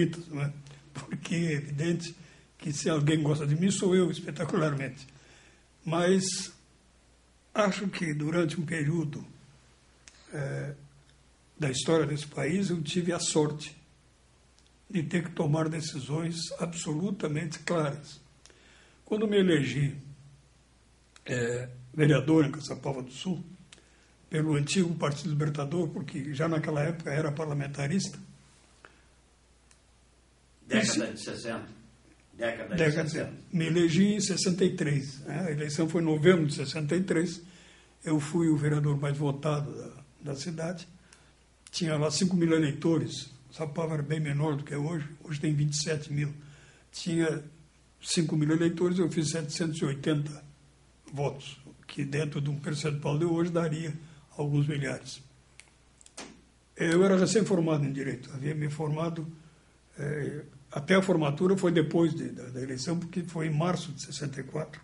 israelitas, não é? Porque é evidente que se alguém gosta de mim, sou eu, espetacularmente. Mas acho que durante um período da história desse país, eu tive a sorte de ter que tomar decisões absolutamente claras. Quando me elegi vereador em Caçapava do Sul, pelo antigo Partido Libertador, porque já naquela época era parlamentarista. Década de 60. Década de 60. Me elegi em 63. Né? A eleição foi em novembro de 63. Eu fui o vereador mais votado da cidade. Tinha lá 5 mil eleitores. Caçapava era bem menor do que é hoje. Hoje tem 27 mil. Tinha 5 mil eleitores, eu fiz 780 votos, que dentro de um percentual de hoje daria alguns milhares. Eu era recém-formado em Direito. Havia me formado... até a formatura foi depois da eleição, porque foi em março de 64,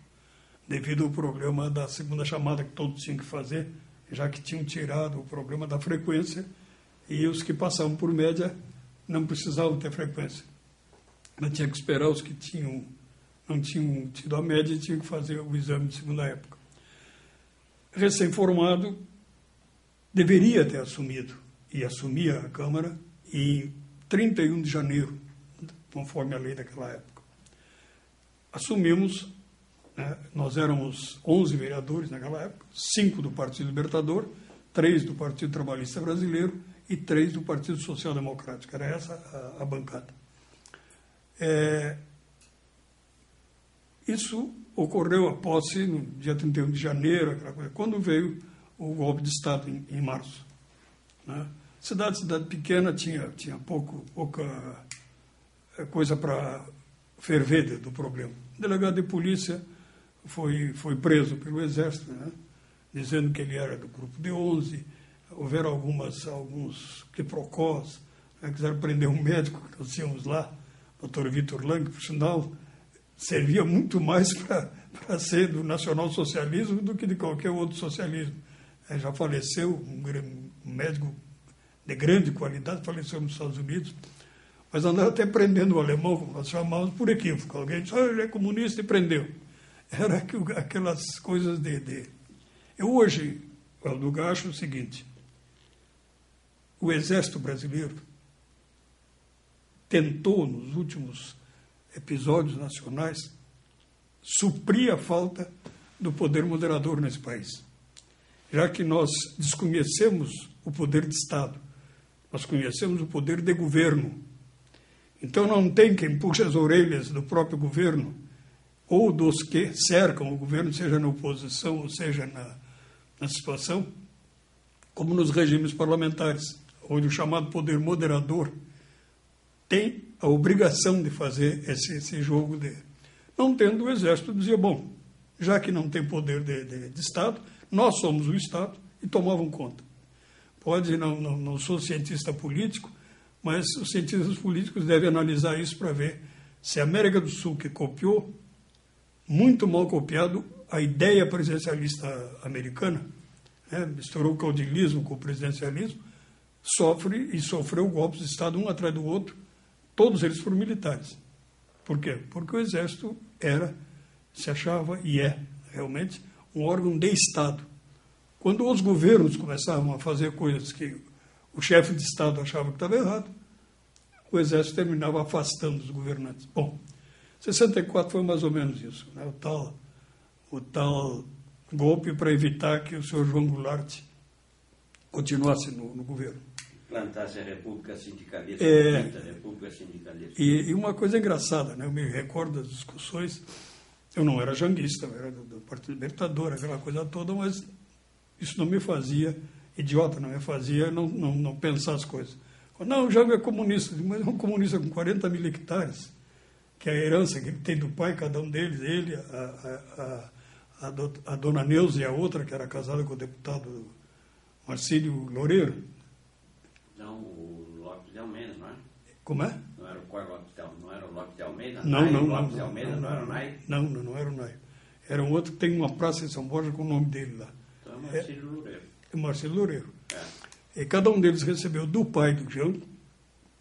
devido ao problema da segunda chamada que todos tinham que fazer, já que tinham tirado o problema da frequência, e os que passavam por média não precisavam ter frequência. Mas tinha que esperar os que não tinham tido a média e tinham que fazer o exame de segunda época. Recém-formado, deveria ter assumido, e assumia a Câmara, em 31 de janeiro, conforme a lei daquela época. Assumimos, né, nós éramos 11 vereadores naquela época, 5 do Partido Libertador, 3 do Partido Trabalhista Brasileiro e 3 do Partido Social Democrático. Era essa a bancada. Isso ocorreu a posse no dia 31 de janeiro, aquela coisa, quando veio o golpe de Estado em março. Né? Cidade pequena tinha pouca coisa para ferver do problema. O delegado de polícia foi preso pelo Exército, né? Dizendo que ele era do grupo de 11. Houveram alguns quiprocós, né? Quiseram prender um médico que nós tínhamos lá, o Dr. Vitor Lang, por sinal, servia muito mais para ser do nacionalsocialismo do que de qualquer outro socialismo. Já faleceu um médico de grande qualidade, faleceu nos Estados Unidos, mas andava até prendendo o alemão, como nós chamávamos, por equívoco. Alguém disse, ele é comunista e prendeu. Era aquelas coisas Eu hoje, Valduga, acho o seguinte: o Exército Brasileiro tentou, nos últimos episódios nacionais, suprir a falta do poder moderador nesse país. Já que nós desconhecemos o poder de Estado, nós conhecemos o poder de governo. Então não tem quem puxe as orelhas do próprio governo ou dos que cercam o governo, seja na oposição ou seja na situação, como nos regimes parlamentares, onde o chamado poder moderador tem a obrigação de fazer esse jogo de... Não tendo, o Exército dizia, bom, já que não tem poder de Estado, nós somos o Estado, e tomavam conta. Não sou cientista político, mas os cientistas políticos devem analisar isso para ver se a América do Sul, que copiou, muito mal copiado, a ideia presidencialista americana, né, misturou o caudilismo com o presidencialismo, sofreu golpes de Estado um atrás do outro, todos eles foram militares. Por quê? Porque o Exército se achava e é realmente um órgão de Estado. Quando os governos começavam a fazer coisas que o chefe de Estado achava que estava errado, o Exército terminava afastando os governantes. Bom, 64 foi mais ou menos isso, né? O tal golpe para evitar que o senhor João Goulart continuasse no governo. Plantasse a República Sindicalista, República Sindicalista. E uma coisa engraçada, né? Eu me recordo das discussões, eu não era janguista, eu era do Partido Libertador, aquela coisa toda, mas isso não me fazia idiota, não me fazia não pensar as coisas. Não, o Jango é comunista, mas é um comunista com 40 mil hectares, que é a herança que ele tem do pai, cada um deles, ele, a dona Neuza e a outra, que era casada com o deputado Marcílio Loureiro. Não, o Lopes de Almeida, não é? Como é? Não era o Lopes de Almeida? Não. Lopes de Almeida não era o Nai? Não era o Nai. Era um outro que tem uma praça em São Borja com o nome dele lá. Então é Marcílio Loureiro. Marcílio Loureiro. É. E cada um deles recebeu do pai do Jango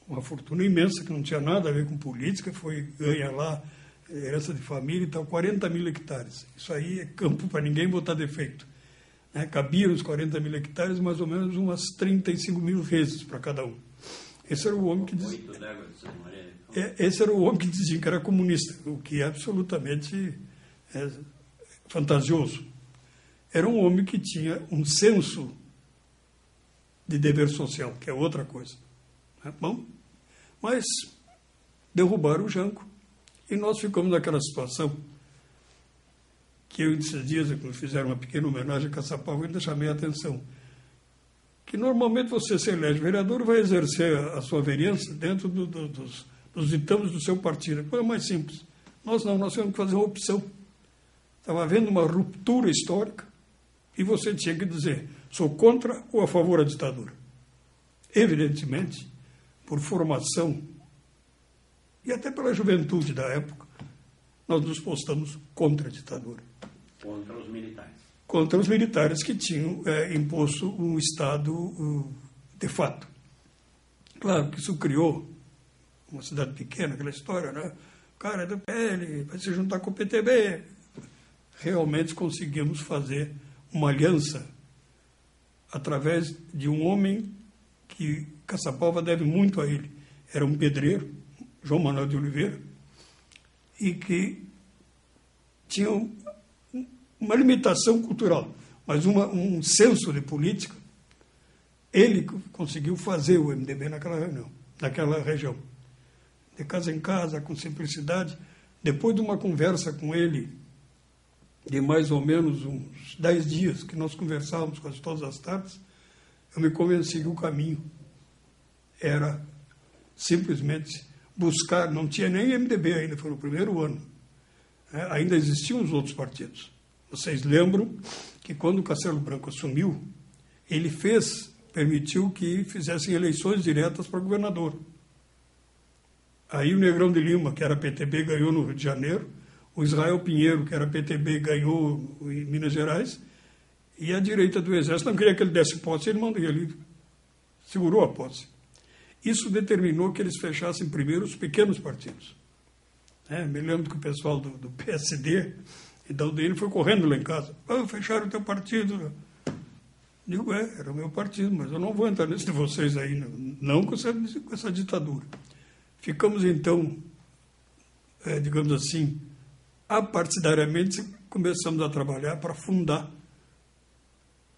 uma fortuna imensa, que não tinha nada a ver com política, foi ganha lá, herança de família e tal, 40 mil hectares. Isso aí é campo para ninguém botar defeito. Né? Cabia nos 40 mil hectares mais ou menos umas 35 mil reses para cada um. Esse era o homem que dizia... Esse era o homem que dizia que era comunista, o que é absolutamente fantasioso. Era um homem que tinha um senso de dever social, que é outra coisa. Bom, mas derrubaram o Janco e nós ficamos naquela situação que eu, esses dias, quando fizeram uma pequena homenagem a Caçapava, eu ainda chamei a atenção. Que normalmente você se elege vereador vai exercer a sua vereança dentro dos ditames do seu partido. É mais simples. Nós não, nós tivemos que fazer uma opção. Estava havendo uma ruptura histórica e você tinha que dizer, sou contra ou a favor da ditadura. Evidentemente, por formação e até pela juventude da época, nós nos postamos contra a ditadura. Contra os militares. Contra os militares que tinham imposto um Estado de fato. Claro que isso criou uma cidade pequena, aquela história, né? O cara é do PL, vai se juntar com o PTB. Realmente conseguimos fazer uma aliança através de um homem que Caçapava deve muito a ele. Era um pedreiro, João Manuel de Oliveira, e que tinha uma limitação cultural, mas um senso de política. Ele conseguiu fazer o MDB naquela região. De casa em casa, com simplicidade. Depois de uma conversa com ele, de mais ou menos uns 10 dias, que nós conversávamos quase todas as tardes, eu me convenci que o caminho era simplesmente buscar, não tinha nem MDB ainda, foi no primeiro ano. Ainda existiam os outros partidos. Vocês lembram que quando o Castelo Branco assumiu, ele permitiu que fizessem eleições diretas para governador. Aí o Negrão de Lima, que era PTB, ganhou no Rio de Janeiro, o Israel Pinheiro, que era PTB, ganhou em Minas Gerais, e a direita do Exército não queria que ele desse posse, ele segurou a posse. Isso determinou que eles fechassem primeiro os pequenos partidos. Me lembro que o pessoal do PSD e da UDN foi correndo lá em casa. Fecharam o teu partido. Digo, era o meu partido, mas eu não vou entrar nesse de vocês aí, não com essa ditadura. Ficamos, então, digamos assim, apartidariamente, começamos a trabalhar para fundar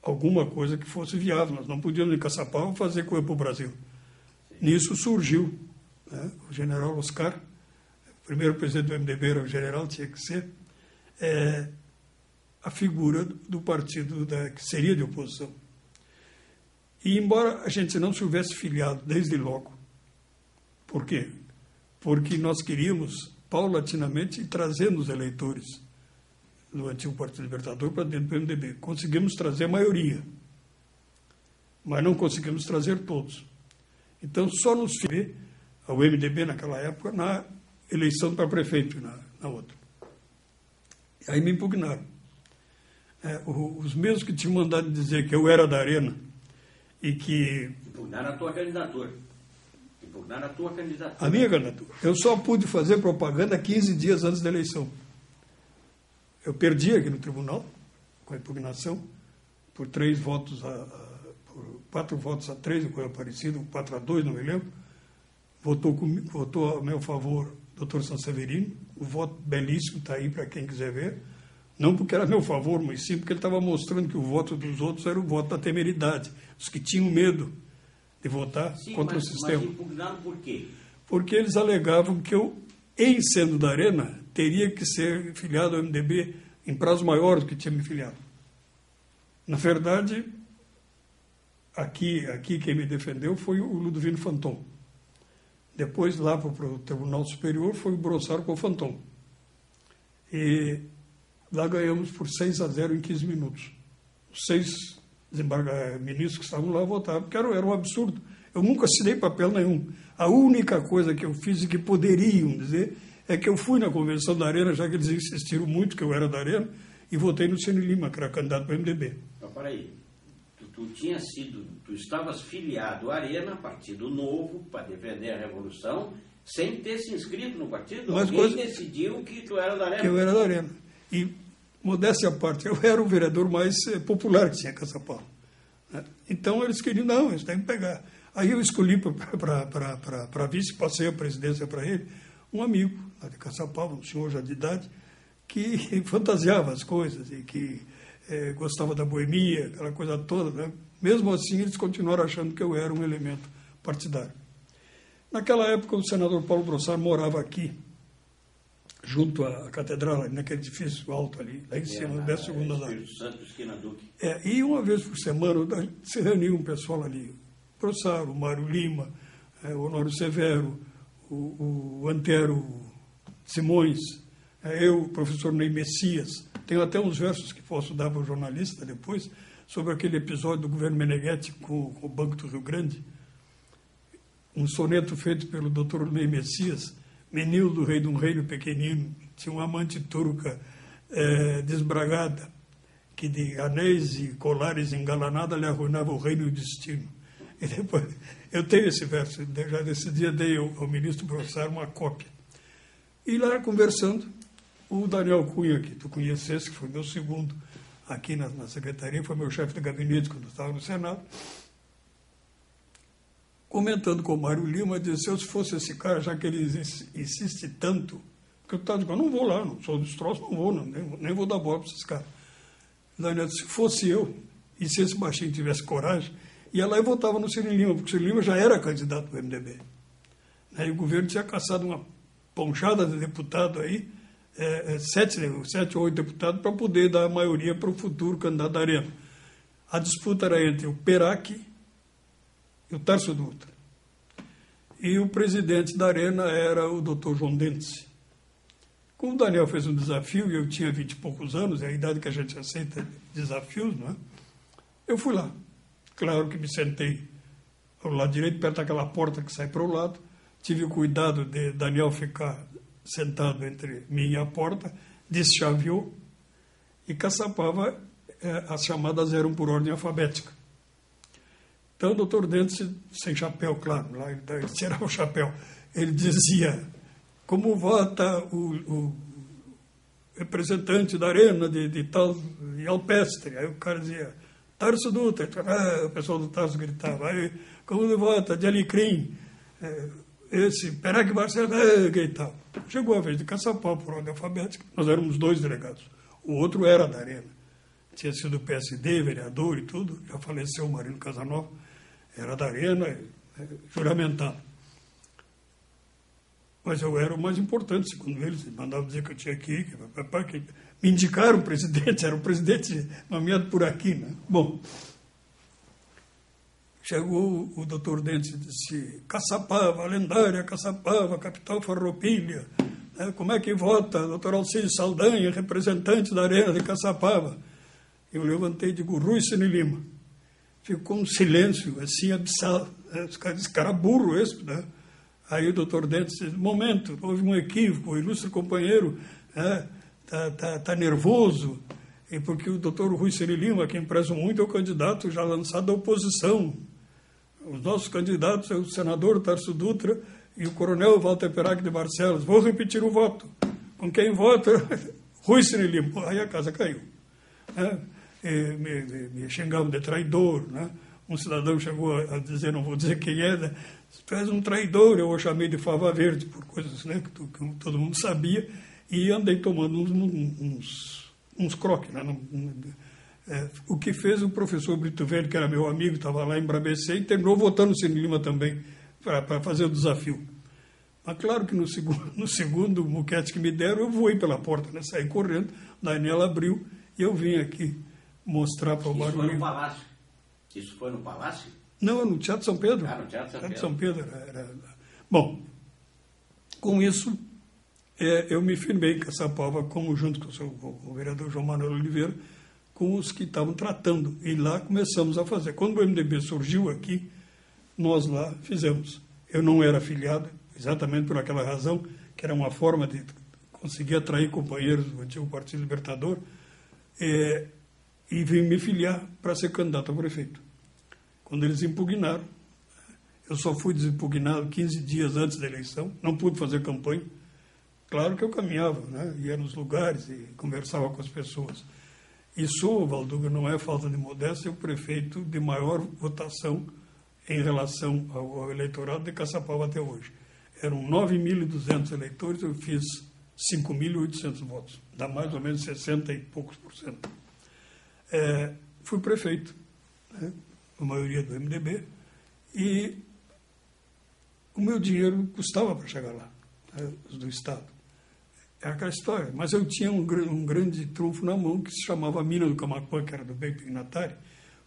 alguma coisa que fosse viável. Nós não podíamos, em Caçapava, fazer coisa para o Brasil. Nisso surgiu o general Oscar, o primeiro presidente do MDB era o general, tinha que ser, a figura do partido que seria de oposição. E embora a gente não se houvesse filiado desde logo, por quê? Porque nós queríamos, paulatinamente, ir trazendo os eleitores do antigo Partido Libertador para dentro do MDB. Conseguimos trazer a maioria, mas não conseguimos trazer todos. Então, só nos filiamos ao MDB naquela época, na eleição para prefeito, na outra. Aí me impugnaram. Os mesmos que tinham mandado dizer que eu era da Arena e que... Impugnaram a tua candidatura. A minha candidatura. Eu só pude fazer propaganda 15 dias antes da eleição. Eu perdi aqui no tribunal, com a impugnação, por 4 votos a 3, ou coisa parecida, 4-2, não me lembro. Votou a meu favor o Dr. Sanseverino, o voto belíssimo, está aí para quem quiser ver. Não porque era a meu favor, mas sim porque ele estava mostrando que o voto dos outros era o voto da temeridade, os que tinham medo de votar contra o sistema. Mas impugnaram por quê? Porque eles alegavam que eu, em sendo da Arena, teria que ser filiado ao MDB em prazo maior do que tinha me filiado. Na verdade, aqui quem me defendeu foi o Ludovino Fanton. Depois, lá para o Tribunal Superior, foi o Brossaro com o Fanton. E lá ganhamos por 6-0 em 15 minutos. Os 6 ministros que estavam lá votaram, porque era um absurdo. Eu nunca assinei papel nenhum. A única coisa que eu fiz e que poderiam dizer é que eu fui na convenção da Arena, já que eles insistiram muito que eu era da Arena, e votei no Cine Lima, que era candidato para o MDB. Então, peraí. Tu tu estavas filiado à Arena, Partido Novo, para defender a Revolução, sem ter se inscrito no partido. Mas alguém decidiu que tu era da Arena. Que eu era da Arena. E, modéstia à parte, eu era o vereador mais popular que tinha em Caçapava. Né? Então eles queriam, não, eles têm que pegar. Aí eu escolhi para vice, passei a presidência para ele, um amigo lá de Caçapava, um senhor já de idade, que fantasiava as coisas e que gostava da boemia, aquela coisa toda. Né? Mesmo assim, eles continuaram achando que eu era um elemento partidário. Naquela época, o senador Paulo Brossard morava aqui, junto à catedral, naquele edifício alto ali, lá em cima, 12º andar. Santo, esquina Duque. E uma vez por semana se reunia um pessoal ali, o Brossard, o Mário Lima, o Honório Severo, o Antero Simões, eu, o professor Ney Messias. Tenho até uns versos que posso dar para o jornalista depois, sobre aquele episódio do governo Meneghetti com o Banco do Rio Grande. Um soneto feito pelo doutor Ney Messias, menino do rei de um reino pequenino, tinha uma amante turca desbragada, que de anéis e colares engalanada lhe arruinava o reino e o destino. E depois, eu tenho esse verso, já nesse dia dei ao ministro Brossard uma cópia. E lá conversando, o Daniel Cunha, que tu conhecesse, que foi meu segundo aqui na secretaria, foi meu chefe de gabinete quando eu estava no Senado, comentando com o Mário Lima, disse, se fosse esse cara, já que ele insiste tanto, porque eu estava dizendo, eu não vou lá, não sou dos troços, não vou, nem vou dar bola para esses caras. Daniel disse, se fosse eu, e se esse baixinho tivesse coragem, ia lá e votava no Ciro Lima, porque o Ciro Lima já era candidato do MDB. E o governo tinha caçado uma ponchada de deputado aí, 7 ou 8 deputados, para poder dar a maioria para o futuro candidato da Arena. A disputa era entre o Perac e o Tarso Dutra. E o presidente da Arena era o doutor João Dentes. Como o Daniel fez um desafio, e eu tinha 20 e poucos anos, é a idade que a gente aceita desafios, não é? Eu fui lá. Claro que me sentei ao lado direito, perto daquela porta que sai para o lado. Tive o cuidado de Daniel ficar sentado entre mim e a porta, deschaveou, e Caçapava, as chamadas eram por ordem alfabética. Então, o doutor Dentes, sem chapéu, claro, lá ele tirava o chapéu, ele dizia, como vota o representante da Arena de tal e Alpestre? Aí o cara dizia, Tarso Dutra, o pessoal do Tarso gritava, aí, como vota de Alecrim, esse Perac Barcelos, gritava. Chegou a vez de Caçapava por ordem alfabética, nós éramos 2 delegados, o outro era da Arena, tinha sido PSD, vereador e tudo, já faleceu o Marino Casanova, era da Arena, juramentado. Mas eu era o mais importante, segundo eles, mandavam dizer que eu tinha que ir, que me indicaram o presidente, era o presidente nomeado por aqui, né? Bom, chegou o doutor Dentes e disse, Caçapava, lendária Caçapava, capital farroupilha, né? Como é que vota doutor Alcide Saldanha, representante da Arena de Caçapava? Eu levantei e digo, Rui Cine Lima. Ficou um silêncio, assim, abissal. Esse cara burro esse, né? Aí o doutor Dentes disse, momento, houve um equívoco, o ilustre companheiro tá nervoso, e porque o doutor Rui Cine Lima, a quem prezo muito, é o candidato já lançado da oposição. Os nossos candidatos é o senador Tarso Dutra e o coronel Walter Perac de Barcelos. Vou repetir o voto. Com quem vota? Rui Cine Lima. Aí a casa caiu. Me xingavam de traidor, né? Um cidadão chegou a dizer, não vou dizer quem é, né? Tu és um traidor, eu o chamei de fava verde, por coisas, né, que todo mundo sabia, e andei tomando uns croques, né? O que fez o professor Brito Velho, que era meu amigo, estava lá em Brabecê, e terminou votando o Cine Lima também, para fazer o desafio. Mas claro que no segundo moquete que me deram, eu voei pela porta, né? Saí correndo, Daniela abriu, e eu vim aqui mostrar para o Mário Lima. Isso foi no Palácio? Isso foi no Palácio? Não, no Teatro São Pedro. Ah, no Teatro São Pedro. Bom, com isso, eu me firmei em Caçapava, como junto com o vereador João Manuel Oliveira, com os que estavam tratando. E lá começamos a fazer. Quando o MDB surgiu aqui, nós lá fizemos. Eu não era afiliado, exatamente por aquela razão, que era uma forma de conseguir atrair companheiros do antigo Partido Libertador, e vim me filiar para ser candidato a prefeito. quando eles impugnaram. Eu só fui desimpugnado 15 dias antes da eleição, não pude fazer campanha. Claro que eu caminhava, né? Ia nos lugares e conversava com as pessoas. E sou, Valduga, não é falta de modéstia, o prefeito de maior votação em relação ao eleitorado de Caçapava até hoje. Eram 9.200 eleitores, eu fiz 5.800 votos, dá mais ou menos 60 e poucos %. Fui prefeito, né? A maioria do MDB, e o meu dinheiro custava para chegar lá, né? Do Estado. É aquela história. Mas eu tinha um grande trunfo na mão que se chamava Mina do Camaquã, que era do Bem Pignatário,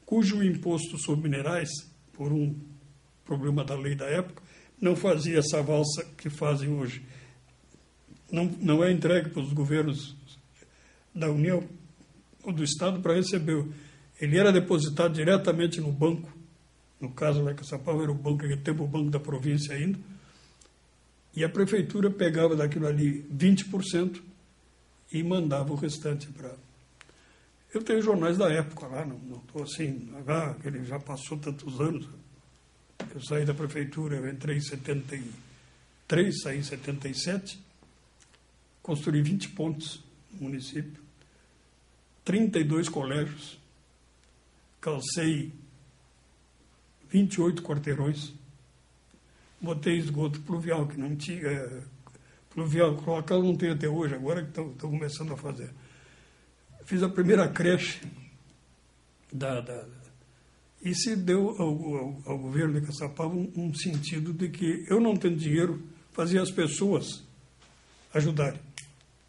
cujo imposto sobre minerais, por um problema da lei da época, não fazia essa valsa que fazem hoje. Não é entregue para os governos da União ou do Estado para receber. Ele era depositado diretamente no banco. No caso lá em Caçapava era o banco, naquele tempo o Banco da Província ainda. E a prefeitura pegava daquilo ali 20% e mandava o restante para... Eu tenho jornais da época lá, não estou assim, ele já passou tantos anos. Eu saí da prefeitura, eu entrei em 73, saí em 77, construí 20 pontes no município, 32 colégios, calcei 28 quarteirões, botei esgoto pluvial, que não tinha... Pluvial, cloacal não tem até hoje, agora que estão começando a fazer. Fiz a primeira creche e se deu ao governo de Caçapava um sentido de que eu, não tendo dinheiro, fazia as pessoas ajudarem.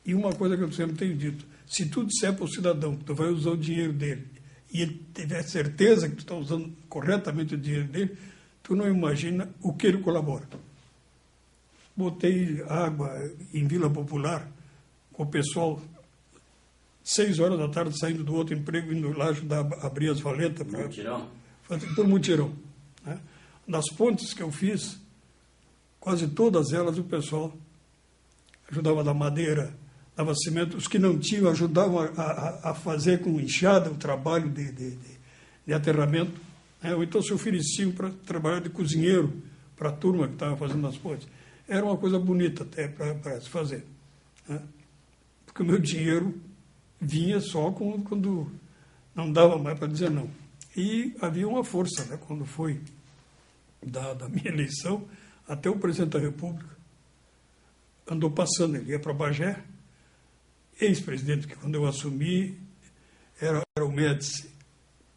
E uma coisa que eu sempre tenho dito, se tu disser para o cidadão que tu vai usar o dinheiro dele e ele tiver certeza que tu está usando corretamente o dinheiro dele, tu não imagina o que ele colabora. Botei água em Vila Popular com o pessoal 6 horas da tarde saindo do outro emprego, indo lá ajudar a abrir as valetas. Por mutirão. Né? Das pontes que eu fiz, quase todas elas o pessoal ajudava a dar madeira, dava cimento. Os que não tinham ajudavam a fazer com enxada o trabalho de aterramento. Né? Ou então se ofereciam para trabalhar de cozinheiro para a turma que estava fazendo as pontes. Era uma coisa bonita até para se fazer. Né? Porque o meu dinheiro vinha só quando não dava mais para dizer não. E havia uma força, né? Quando foi da minha eleição, até o presidente da República andou passando, ele ia para Bagé, ex-presidente, que quando eu assumi era o Médici,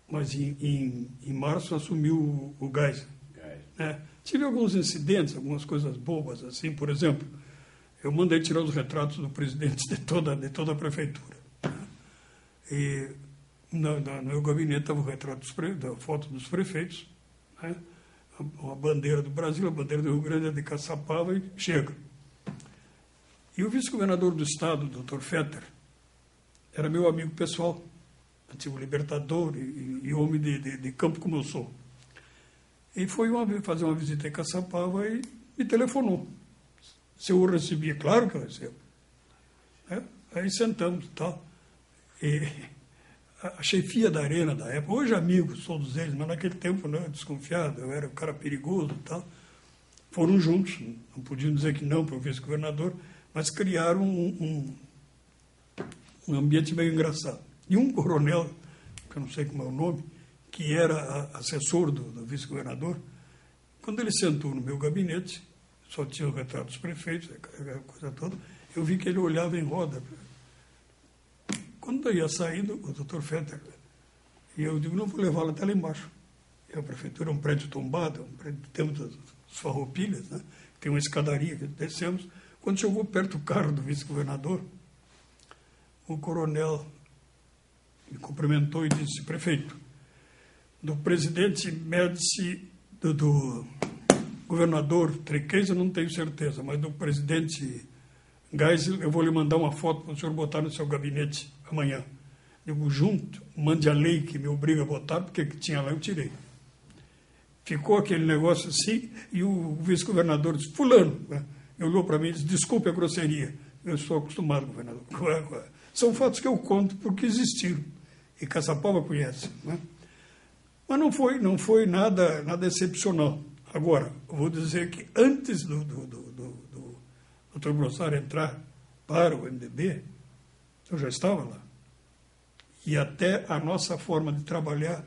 mas em março assumiu o Geisel. Né? Tive alguns incidentes, algumas coisas bobas, assim, por exemplo, eu mandei tirar os retratos do presidente de toda a prefeitura. Né? E no meu gabinete estava o retrato da foto dos prefeitos, né? A bandeira do Brasil, a bandeira do Rio Grande, a de Caçapava, e chega. E o vice-governador do Estado, Dr. Fetter, era meu amigo pessoal, antigo libertador e homem de campo como eu sou. E foi fazer uma visita em Caçapava e me telefonou. Se eu o recebia, claro que eu recebo. Aí sentamos e tal. E a chefia da Arena da época, hoje amigos, todos eles, mas naquele tempo não, desconfiado, eu era um cara perigoso e tal. Foram juntos, não podiam dizer que não para o vice-governador, mas criaram um ambiente meio engraçado. E um coronel, que eu não sei como é o nome, que era assessor do vice-governador, quando ele sentou no meu gabinete, só tinha o retrato dos prefeitos, a coisa toda, eu vi que ele olhava em roda. Quando eu ia saindo, o doutor Fetter, e eu digo, não vou levá-lo até lá embaixo. E a prefeitura é um prédio tombado, um prédio que temos as farroupilhas, né? Tem uma escadaria que descemos. Quando chegou perto do carro do vice-governador, o coronel me cumprimentou e disse, prefeito, do presidente Médici, do governador Trequês, eu não tenho certeza, mas do presidente Geisel, eu vou lhe mandar uma foto para o senhor botar no seu gabinete amanhã. Digo, junto, mande a lei que me obriga a botar, porque o que tinha lá eu tirei. Ficou aquele negócio assim, e o vice-governador disse, fulano, né? Olhou para mim e disse, desculpe a grosseria, eu estou acostumado, governador. São fatos que eu conto porque existiram, e Caçapava conhece. Né? Mas não foi nada excepcional. Agora, eu vou dizer que antes do Dr. Brossard entrar para o MDB, eu já estava lá. E até a nossa forma de trabalhar,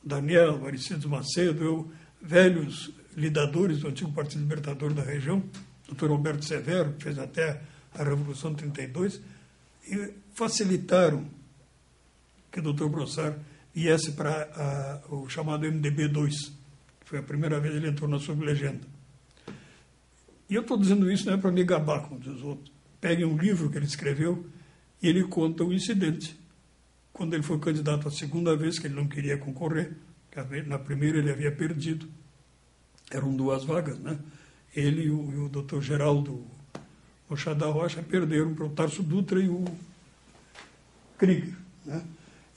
Daniel, Maricides Macedo, eu, velhos lidadores do antigo Partido Libertador da região, Dr. Alberto Severo, que fez até a Revolução de 32, e facilitaram que o Dr. Brossard viesse para o chamado MDB-2, que foi a primeira vez que ele entrou na sublegenda. E eu estou dizendo isso não é para me gabar, como diz os outros. Peguem um livro que ele escreveu e ele conta o incidente. Quando ele foi candidato a segunda vez, que ele não queria concorrer, na primeira ele havia perdido, eram 2 vagas, né? Ele e o Dr. Geraldo Mochá da Rocha perderam para o Tarso Dutra e o Krieger, né?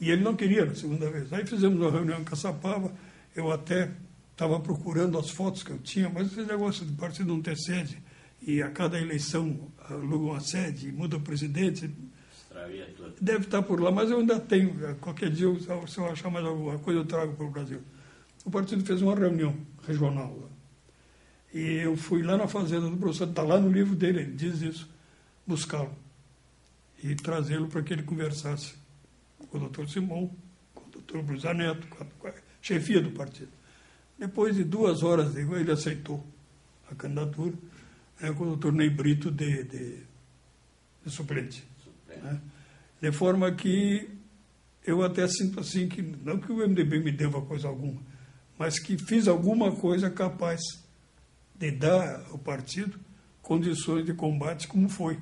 E ele não queria na segunda vez. Aí fizemos uma reunião em Caçapava, eu até estava procurando as fotos que eu tinha, mas esse negócio do partido não ter sede, e a cada eleição aluga uma sede, muda o presidente, deve estar por lá, mas eu ainda tenho, qualquer dia, se eu achar mais alguma coisa, eu trago para o Brasil. O partido fez uma reunião regional lá. E eu fui lá na fazenda do professor, está lá no livro dele, ele diz isso, buscá-lo e trazê-lo para que ele conversasse com o doutor Simão, com o doutor Brusá Neto, com a chefia do partido. Depois de 2 horas, ele aceitou a candidatura, com o doutor Ney Brito de suplente. Né? De forma que eu até sinto assim, que não que o MDB me deva coisa alguma, mas que fiz alguma coisa capaz de dar ao partido condições de combate, como foi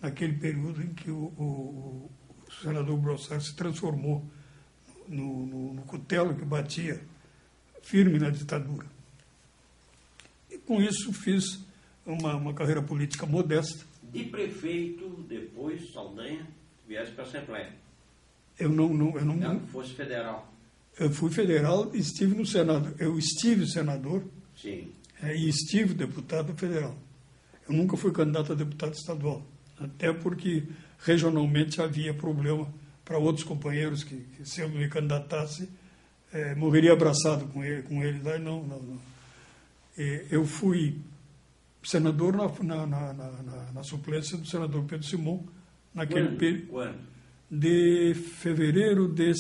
naquele período em que o senador Brossard se transformou no cutelo que batia firme na ditadura. E com isso fiz uma carreira política modesta. De prefeito, depois, Saldanha, viesse para a Assembleia. Eu não fosse federal. Eu fui federal e estive no Senado. Eu estive senador. Sim. E estive deputado federal. Eu nunca fui candidato a deputado estadual, até porque regionalmente havia problema para outros companheiros que se eu me candidatasse, morreria abraçado com ele lá. Não. Eu fui senador na suplência do senador Pedro Simão, naquele período. Quando? De fevereiro de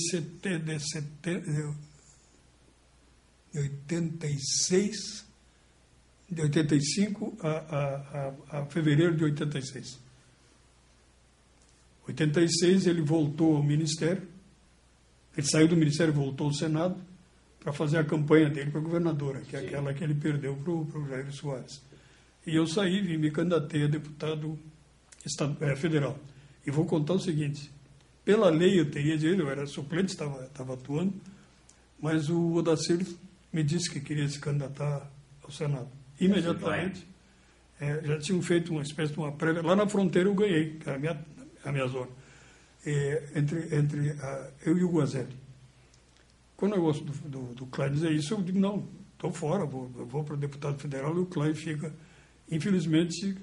86, de 85 a fevereiro de 86. 86 ele voltou ao Ministério, ele saiu do Ministério e voltou ao Senado para fazer a campanha dele para governadora, que é Sim. aquela que ele perdeu para o Jair Soares. E eu saí e me candidatei a deputado federal. E vou contar o seguinte, pela lei eu teria direito, eu era suplente, estava atuando, mas o Odacir me disse que queria se candidatar ao Senado. Imediatamente, já tinham feito uma espécie de uma prévia. Lá na fronteira eu ganhei, que era a minha zona, entre eu e o Guazelli. Quando eu gosto do Klein dizer isso, eu digo, não, estou fora, vou para o deputado federal, e o Klein fica. Infelizmente,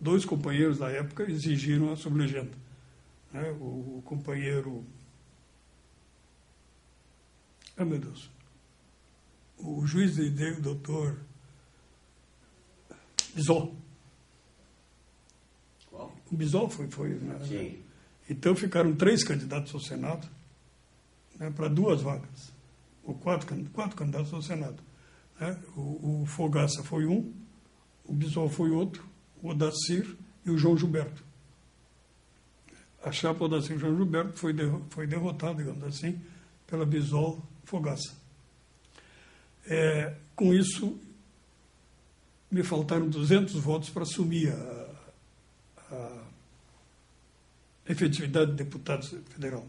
2 companheiros da época exigiram a sublegenda. Né? O companheiro... Ah, meu Deus. O juiz de o doutor Bisol. Qual? O Bisol foi né? Sim. Então ficaram 3 candidatos ao Senado, né, para 2 vagas. Ou 4 candidatos ao Senado. Né? O Fogaça foi um, o Bisol foi outro, o Odacir e o João Gilberto. A chapa Odacir e João Gilberto foi derrotada, digamos assim, pela Bisol Fogaça. Com isso, me faltaram 200 votos para assumir a efetividade de deputado federal.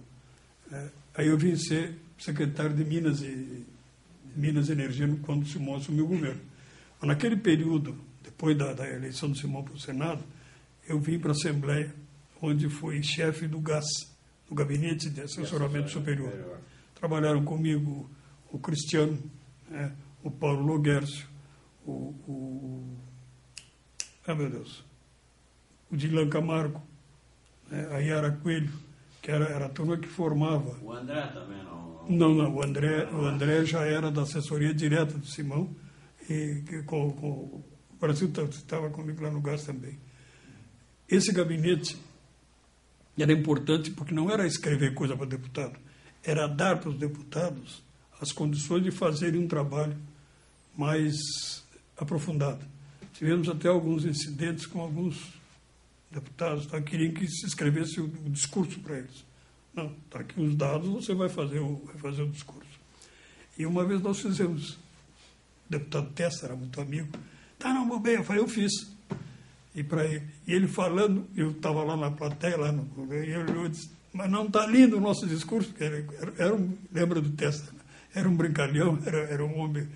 Aí eu vim ser secretário de Minas e Energia quando o Simão assumiu o governo. Mas naquele período, depois da eleição do Simão para o Senado, eu vim para a Assembleia, onde fui chefe do GAS, do Gabinete de Assessoramento Superior. Trabalharam comigo o Cristiano, o Paulo Loguércio, o Dilan Camargo, a Yara Coelho, que que era a turma que formava. O André também não? Não, o André já era da assessoria direta do Simão, e o Brasil estava comigo lá no GAS também. Esse gabinete era importante porque não era escrever coisa para deputado, era dar para os deputados as condições de fazerem um trabalho mais aprofundado. Tivemos até alguns incidentes com alguns deputados que queriam que se escrevesse o discurso para eles. Não, está aqui os dados, você vai fazer o discurso. E uma vez nós fizemos, o deputado Testa era muito amigo, tá, não, bem, eu falei, eu fiz. E ele falando, eu estava lá na plateia, e ele olhou e disse, mas não está lindo o nosso discurso, porque lembra do Testa, né? Era um brincalhão, era um homem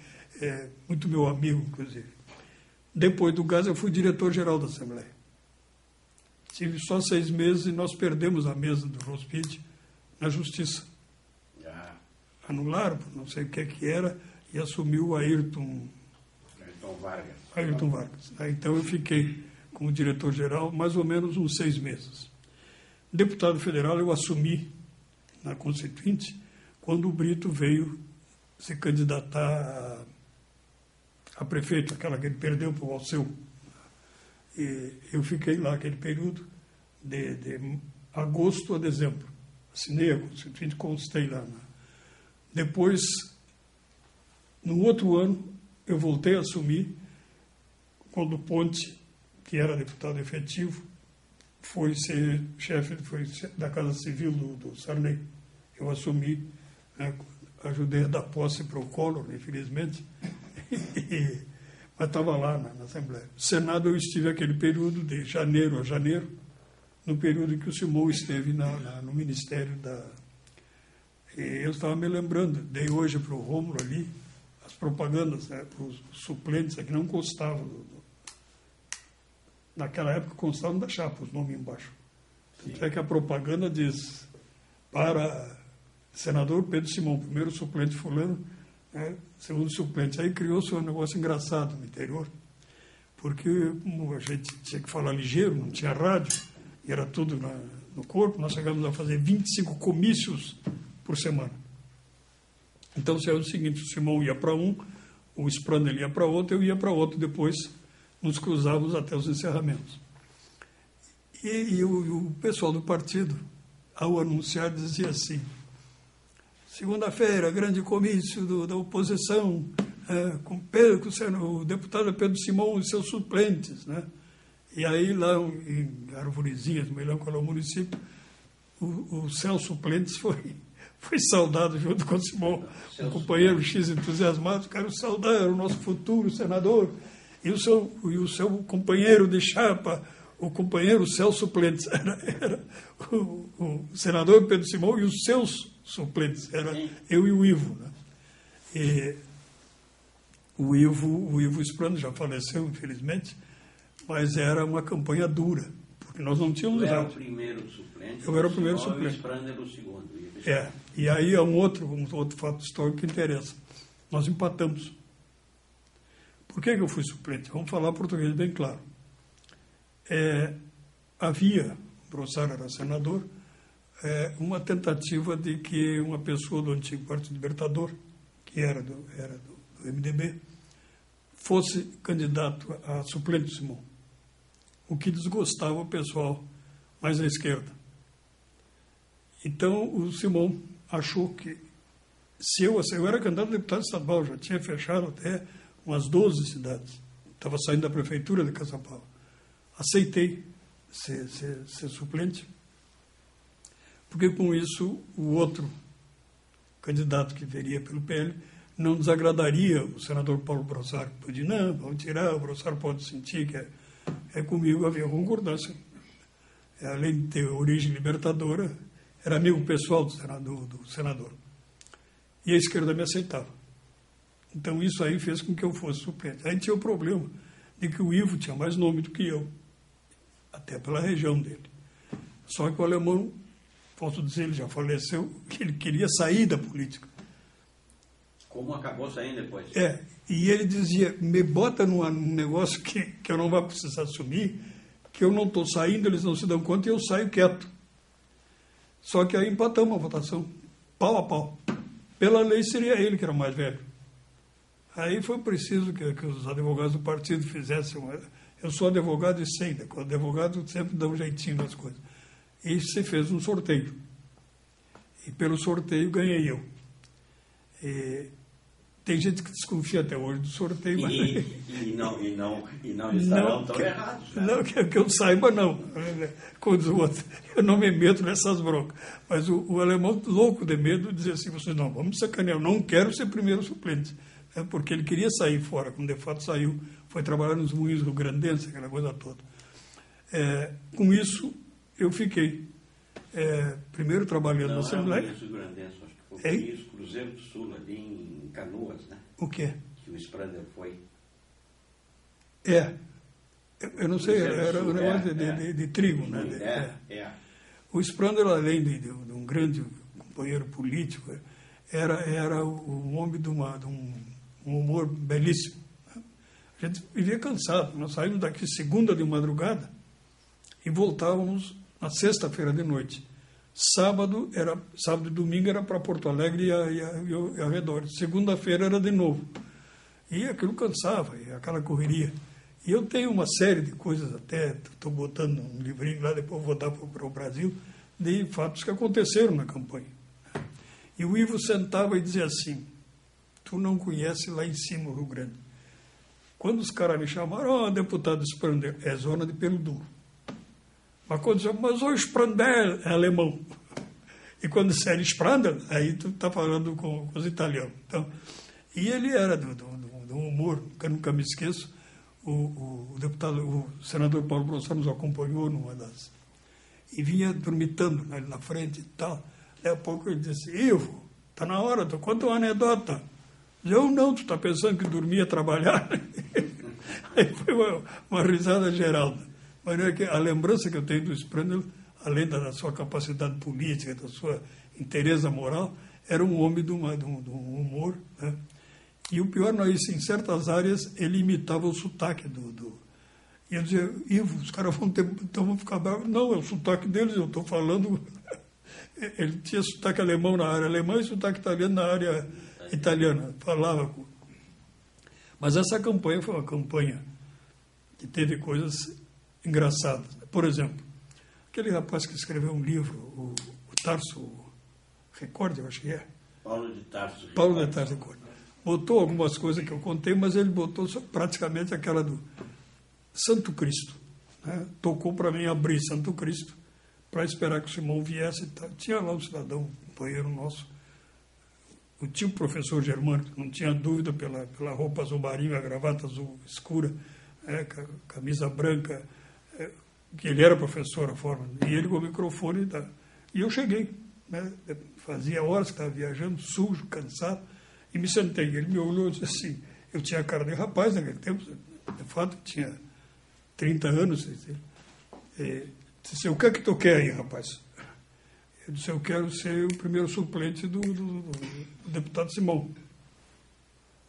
muito meu amigo, inclusive. Depois do GAS, eu fui diretor-geral da Assembleia. Tive só 6 meses e nós perdemos a mesa do Rospide na Justiça. Anularam, não sei o que era, e assumiu o Ayrton Vargas. Então eu fiquei como diretor-geral mais ou menos uns 6 meses. Deputado federal eu assumi na Constituinte quando o Brito veio se candidatar a prefeito, aquela que ele perdeu para o Alceu. E eu fiquei lá aquele período de agosto a dezembro. Assinei a Constituinte, constei lá. Depois, no outro ano, eu voltei a assumir quando o Ponte, que era deputado efetivo, foi ser chefe da Casa Civil do Sarney. Eu assumi, né, ajudei a dar posse para o Collor, infelizmente, mas estava lá na Assembleia. No Senado eu estive aquele período de janeiro a janeiro, no período em que o Simão esteve no Ministério da... E eu estava me lembrando, dei hoje para o Rômulo ali, as propagandas, né, para os suplentes, que não constavam. Naquela época constavam da chapa, os nomes embaixo. Tanto é que a propaganda diz, para senador Pedro Simão, primeiro suplente fulano, né, segundo suplente. Aí criou-se um negócio engraçado no interior, porque como a gente tinha que falar ligeiro, não tinha rádio, e era tudo no corpo, nós chegamos a fazer 25 comícios por semana. Então, se era o seguinte, o Simão ia para um, o Sprander ia para outro, eu ia para outro, depois nos cruzávamos até os encerramentos. E o pessoal do partido, ao anunciar, dizia assim, segunda-feira, grande comício da oposição, com o deputado Pedro Simão e seus suplentes, né? E aí, lá em Arvorezinhas, no Melancólico município, o Celso Suplentes foi saudado junto com o Simão, um companheiro X entusiasmado, quero saudar o nosso futuro senador, e o seu companheiro de chapa, o companheiro Celso Suplentes, era o senador Pedro Simão e os seus suplentes, era eu e o Ivo. Né? E o Ivo Sprander já faleceu, infelizmente, mas era uma campanha dura, porque nós não tínhamos... Eu era o primeiro suplente, eu era o primeiro suplente. E o Sprander o segundo. E aí é um outro fato histórico que interessa. Nós empatamos. Por que eu fui suplente? Vamos falar português bem claro. Havia, o Brossard era senador, uma tentativa de que uma pessoa do antigo Partido Libertador, que era do MDB, fosse candidato a suplente do Simão, o que desgostava o pessoal mais à esquerda. Então, o Simão achou que, se eu era candidato a deputado estadual, já tinha fechado até umas 12 cidades, estava saindo da prefeitura de Caçapava, aceitei ser suplente, porque com isso o outro candidato que viria pelo PL não desagradaria o senador Paulo Brossard. Eu disse, não, vamos tirar, o Brossard pode sentir que comigo havia concordância. Além de ter origem libertadora, era amigo pessoal do senador. E a esquerda me aceitava. Então isso aí fez com que eu fosse suplente. Aí tinha o problema de que o Ivo tinha mais nome do que eu, até pela região dele. Só que o alemão, posso dizer, ele já faleceu, que ele queria sair da política. Como acabou saindo depois. E ele dizia, me bota num negócio que eu não vou precisar assumir, que eu não estou saindo, eles não se dão conta, e eu saio quieto. Só que aí empatamos a votação, pau a pau. Pela lei seria ele que era mais velho. Aí foi preciso que os advogados do partido fizessem. Eu sou advogado e sei, né? O advogado sempre dá um jeitinho nas coisas. E se fez um sorteio. E pelo sorteio ganhei eu. E tem gente que desconfia até hoje do sorteio. Mas... E não estarão tão errados. Né? Não, que eu saiba, não. Com os outros, eu não me meto nessas broncas. Mas o alemão, louco de medo, dizia assim, vocês não, vamos sacanear, eu não quero ser primeiro suplente. Porque ele queria sair fora, como de fato saiu, foi trabalhar nos moinhos do Grandense, aquela coisa toda. Com isso, eu fiquei primeiro trabalhando na Assembleia. Não, do Grandense, acho que foi isso, Cruzeiro do Sul, ali em Canoas, né? O quê? Que o Sprander foi. Eu não sei, era um negócio de trigo, né? O Sprander, além de um grande companheiro político, era um homem de um humor belíssimo. A gente vivia cansado. Nós saímos daqui segunda de madrugada e voltávamos na sexta-feira de noite. Sábado e domingo era para Porto Alegre e arredor. Segunda-feira era de novo. E aquilo cansava, e aquela correria. E eu tenho uma série de coisas, até estou botando um livrinho lá, depois vou dar para o Brasil, de fatos que aconteceram na campanha. E o Ivo sentava e dizia assim, tu não conhece lá em cima o Rio Grande. Quando os caras me chamaram, deputado Sprander, é zona de pelo duro. Mas quando disseram, mas o Sprander é alemão. E quando disseram Sprander, aí tu está falando com os italianos. Então, e ele era do humor, que eu nunca me esqueço, o senador Paulo Brossard nos acompanhou numa das... E vinha dormitando na frente e tal. Daí a pouco ele disse, Ivo, está na hora, tu conta uma anedota. Eu não, tu está pensando que dormia trabalhar? Aí foi uma risada geral. Mas é que a lembrança que eu tenho do Sprander, além da sua capacidade política, da sua interesse moral, era um homem de um humor. Né? E o pior não é isso, em certas áreas ele imitava o sotaque E eu dizia, Ivo, os caras vão ficar bravos. Não, é o sotaque deles, eu estou falando... Ele tinha sotaque alemão na área alemã e sotaque italiano na área italiana. Falava. Mas essa campanha foi uma campanha que teve coisas engraçadas. Por exemplo, aquele rapaz que escreveu um livro, o Tarso Recorde, eu acho que é. Paulo de Tarso. Paulo de Tarso Recorde. Botou algumas coisas que eu contei, mas ele botou praticamente aquela do Santo Cristo. Né? Tocou para mim abrir Santo Cristo para esperar que o Simão viesse. Tinha lá um cidadão, um companheiro nosso, o tio professor Germano, que não tinha dúvida pela roupa azul marinho, a gravata azul escura, camisa branca, que ele era professor, a forma, e ele com o microfone. E eu cheguei, né? Fazia horas que estava viajando, sujo, cansado, e me sentei. Ele me olhou e disse assim, eu tinha a cara de rapaz naquele tempo, de fato, tinha 30 anos. Disse, o que é que tu quer aí, rapaz? Eu disse, eu quero ser o primeiro suplente do deputado Simão.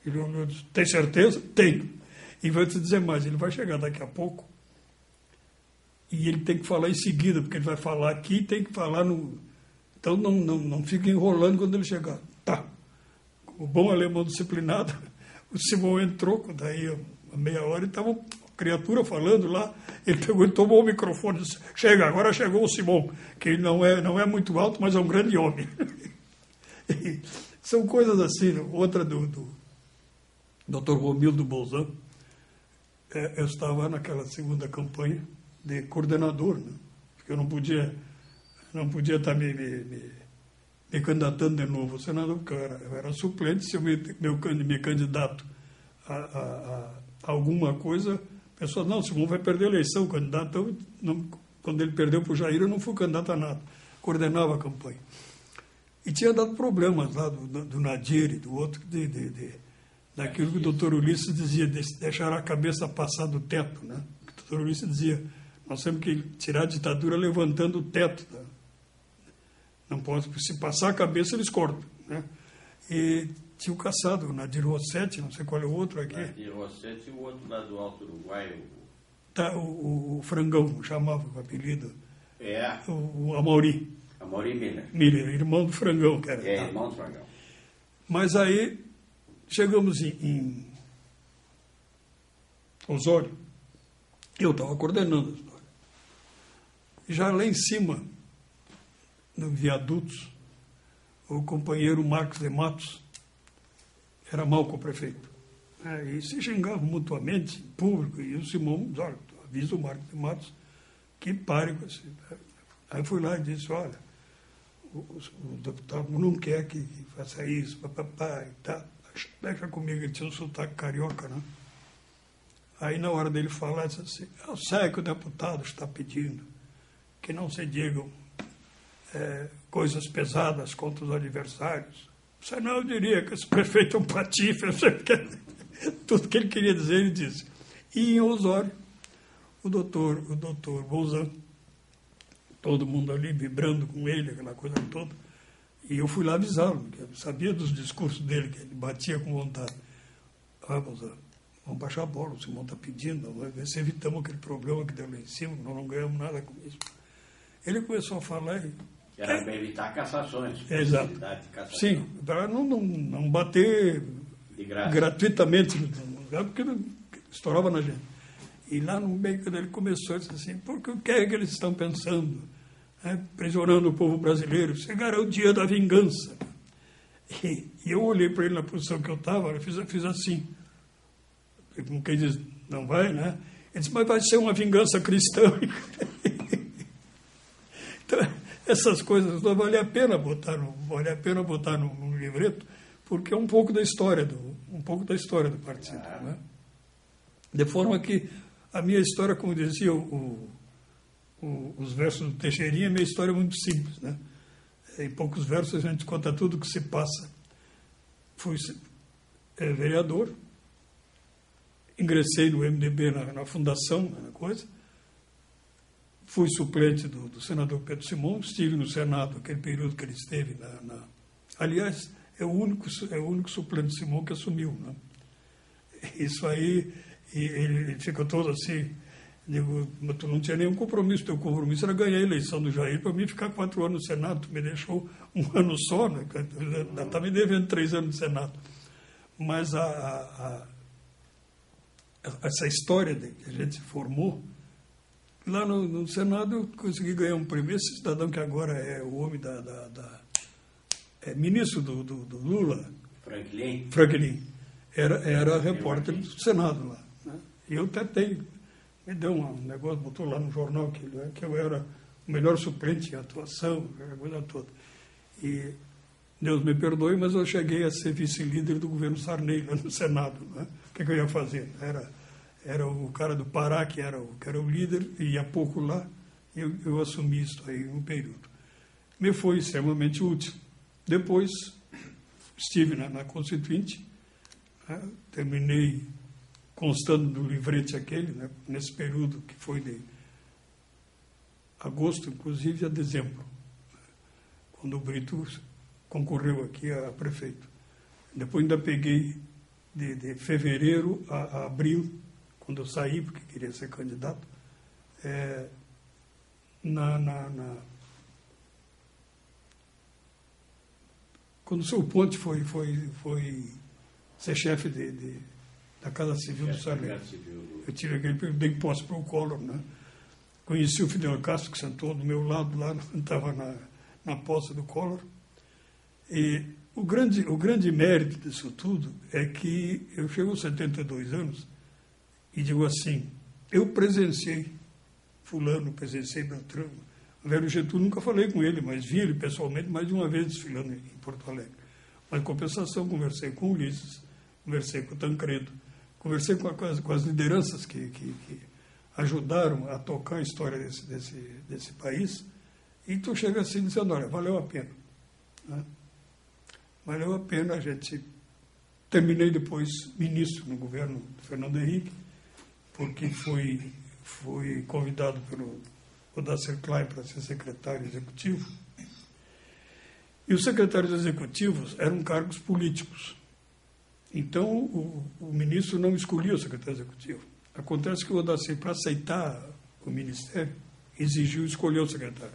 Ele olhou e disse, tem certeza? Tenho. E vou te dizer mais, ele vai chegar daqui a pouco e ele tem que falar em seguida, porque ele vai falar aqui e tem que falar no... Então não fica enrolando quando ele chegar. Tá. O bom alemão disciplinado, o Simão entrou, daí a meia hora, e estava uma criatura falando lá, ele pegou e tomou o microfone e disse, chega, agora chegou o Simão, que ele não é muito alto, mas é um grande homem. São coisas assim. Outra do Dr. Romildo Bolzan, eu estava naquela segunda campanha de coordenador, né? Porque eu não podia estar me candidatando de novo ao senador, porque eu era suplente. Se eu me candidato a alguma coisa, a pessoa, não, Simão vai perder a eleição, candidato. Então, quando ele perdeu para o Jair, eu não fui candidato a nada, coordenava a campanha. E tinha dado problemas lá do Nadir e do outro, daquilo que o doutor Ulisses dizia, deixar a cabeça passar do teto. Né? O doutor Ulisses dizia, nós temos que tirar a ditadura levantando o teto. Tá? Não pode, se passar a cabeça, eles cortam. Né? E tinha o caçado, o Nadir Rossetti, não sei qual é o outro aqui. Nadir Rossetti e o outro lá do Alto Uruguai. O Frangão, chamava o apelido. É. O Amauri. Amorim Miller. Miller, irmão do Frangão, que era. Irmão do Frangão. Mas aí chegamos em Osório. Eu estava coordenando a história. Já lá em cima, no viadutos, o companheiro Marcos de Matos era mal com o prefeito. E se xingavam mutuamente, em público, e o Simão, olha, avisa o Marcos de Matos que pare com isso. Aí fui lá e disse, olha, o deputado não quer que faça isso, papapá, e tá, deixa comigo, ele tinha um sotaque carioca, né? Aí na hora dele falar, disse assim, eu sei que o deputado está pedindo que não se digam coisas pesadas contra os adversários. Senão eu diria que esse prefeito é um patife, tudo que ele queria dizer, ele disse. E em Osório, o doutor Bolzan, todo mundo ali vibrando com ele, aquela coisa toda, e eu fui lá avisá-lo, porque eu sabia dos discursos dele, que ele batia com vontade. Bolzan, vamos baixar a bola, o Simão está pedindo, vamos ver se evitamos aquele problema que deu lá em cima, nós não ganhamos nada com isso. Ele começou a falar e... Era para evitar cassações. Exato. Cassação. Sim, para não bater de graça, gratuitamente no lugar, porque estourava na gente. E lá no meio, quando ele começou, ele disse assim, porque o que é que eles estão pensando? Prisionando o povo brasileiro, chegará o dia da vingança. E eu olhei para ele na posição que eu estava, eu fiz assim. Como quem diz, não vai, né? Ele disse, mas vai ser uma vingança cristã. Então, essas coisas não vale a pena botar no livreto, porque é um pouco da história do partido. Né? De forma que a minha história, como dizia os versos do Teixeirinha, a minha história é muito simples. Né? Em poucos versos a gente conta tudo o que se passa. Fui vereador, ingressei no MDB na fundação, na coisa. Fui suplente do senador Pedro Simão, estive no Senado, aquele período que ele esteve Aliás, é o único suplente de Simão que assumiu. Né? Isso aí, ele ficou todo assim, digo, mas tu não tinha nenhum compromisso, teu compromisso era ganhar a eleição do Jair, para mim ficar 4 anos no Senado, tu me deixou 1 ano só, né? Está me devendo 3 anos no Senado. Mas essa história que a gente se formou, lá no Senado eu consegui ganhar um prêmio. Esse cidadão que agora é o homem ministro do Lula, Franklin, era repórter do Senado lá. Né? E eu tentei, me deu um negócio, botou lá no jornal que eu era o melhor suplente em atuação, a coisa toda. E Deus me perdoe, mas eu cheguei a ser vice-líder do governo Sarney lá no Senado. Né? O que eu ia fazer? Era o cara do Pará, que era o líder, e há pouco lá eu assumi isso aí um período. Me foi extremamente útil. Depois estive na Constituinte, né? Terminei constando do livrete aquele, né? Nesse período que foi de agosto, inclusive, a dezembro, quando o Brito concorreu aqui a prefeito. Depois ainda peguei de fevereiro a abril, quando eu saí, porque queria ser candidato, quando o seu Ponte foi ser chefe da Casa Civil do Sarney. Eu tive aquele período, dei posse para o Collor, né? Conheci o Fidel Castro, que sentou do meu lado lá, estava na posse do Collor. E o grande mérito disso tudo é que eu chego aos 72 anos e digo assim, eu presenciei fulano, presenciei Beltrano. O velho Getúlio, nunca falei com ele, mas vi ele pessoalmente mais de uma vez desfilando em Porto Alegre. Mas, em compensação, conversei com o Ulisses, conversei com o Tancredo, conversei com as lideranças que ajudaram a tocar a história desse país, e tu chega assim dizendo, olha, valeu a pena. Né? Valeu a pena, a gente... Terminei depois ministro no governo do Fernando Henrique, porque fui convidado pelo Odacer Klein para ser secretário executivo. E os secretários executivos eram cargos políticos. Então, o ministro não escolhia o secretário executivo. Acontece que o Odacer, para aceitar o ministério, exigiu escolher o secretário.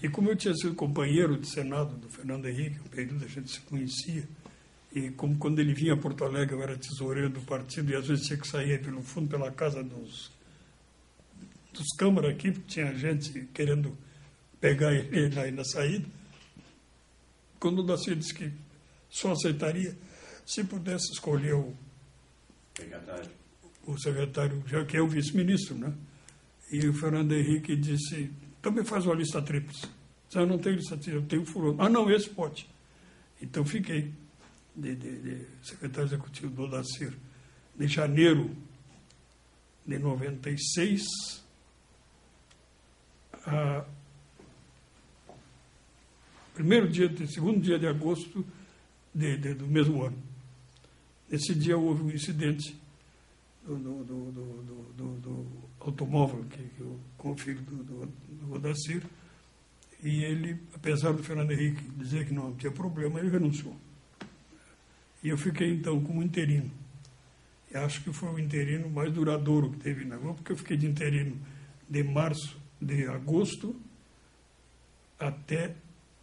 E como eu tinha sido companheiro de Senado do Fernando Henrique, um período a gente se conhecia, e como quando ele vinha a Porto Alegre eu era tesoureiro do partido e às vezes tinha que sair pelo fundo pela casa dos câmaras aqui, porque tinha gente querendo pegar ele aí na saída. Quando o Daci disse que só aceitaria se pudesse escolher o secretário, já que é o vice-ministro, né? E o Fernando Henrique disse, também faz uma lista tríplice. Disse, eu não tenho lista tríplice, eu tenho fulano. Ah, não, esse pode. Então fiquei de secretário executivo do Odacir de janeiro de 96 a segundo dia de agosto do mesmo ano. Nesse dia houve um incidente do automóvel com o filho do Odacir, e ele, apesar do Fernando Henrique dizer que não tinha problema, ele renunciou. E eu fiquei, então, como interino. E acho que foi o interino mais duradouro que teve na Globo, porque eu fiquei de interino de agosto até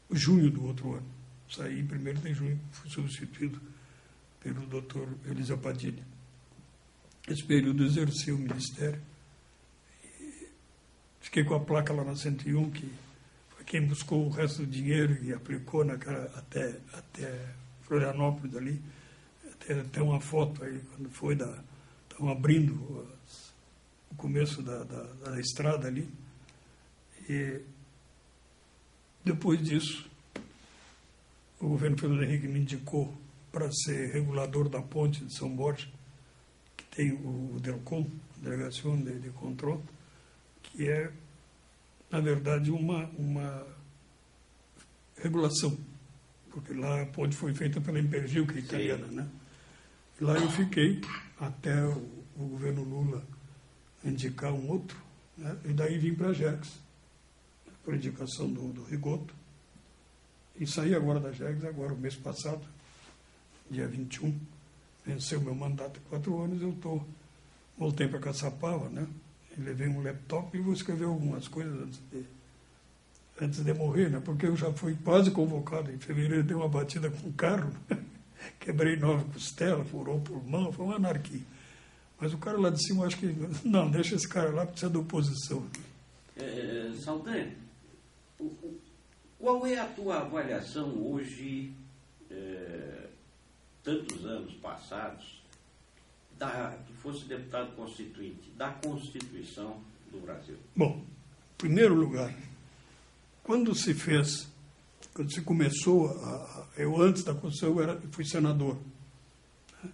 junho do outro ano. Saí em 1º de junho, fui substituído pelo doutor Elisa Padilha. Esse período exerci o ministério. E fiquei com a placa lá na 101, que foi quem buscou o resto do dinheiro e aplicou até Florianópolis ali. Tem uma foto aí, quando foi estavam abrindo o começo da estrada ali. E depois disso, o governo Fernando Henrique me indicou para ser regulador da ponte de São Borja, que tem o DELCON, Delegação de Controle, que é, na verdade, uma regulação, porque lá a ponte foi feita pela Impergil, que é italiana, né? E lá eu fiquei até o governo Lula indicar um outro, né? E daí vim para a GERGS, por indicação do Rigoto, e saí agora da GERGS, agora o mês passado, dia 21, venceu meu mandato de 4 anos, voltei para Caçapava, né? E levei um laptop e vou escrever algumas coisas antes de morrer, né? Porque eu já fui quase convocado, em fevereiro dei uma batida com o carro, né? Quebrei 9 costelas, furou o pulmão, foi uma anarquia. Mas o cara lá de cima, acho que, não, deixa esse cara lá, precisa de oposição. Saldanha, qual é a tua avaliação hoje, tantos anos passados, que fosse deputado constituinte, da Constituição do Brasil? Bom, em primeiro lugar, quando se começou, eu antes da Constituição fui senador, né?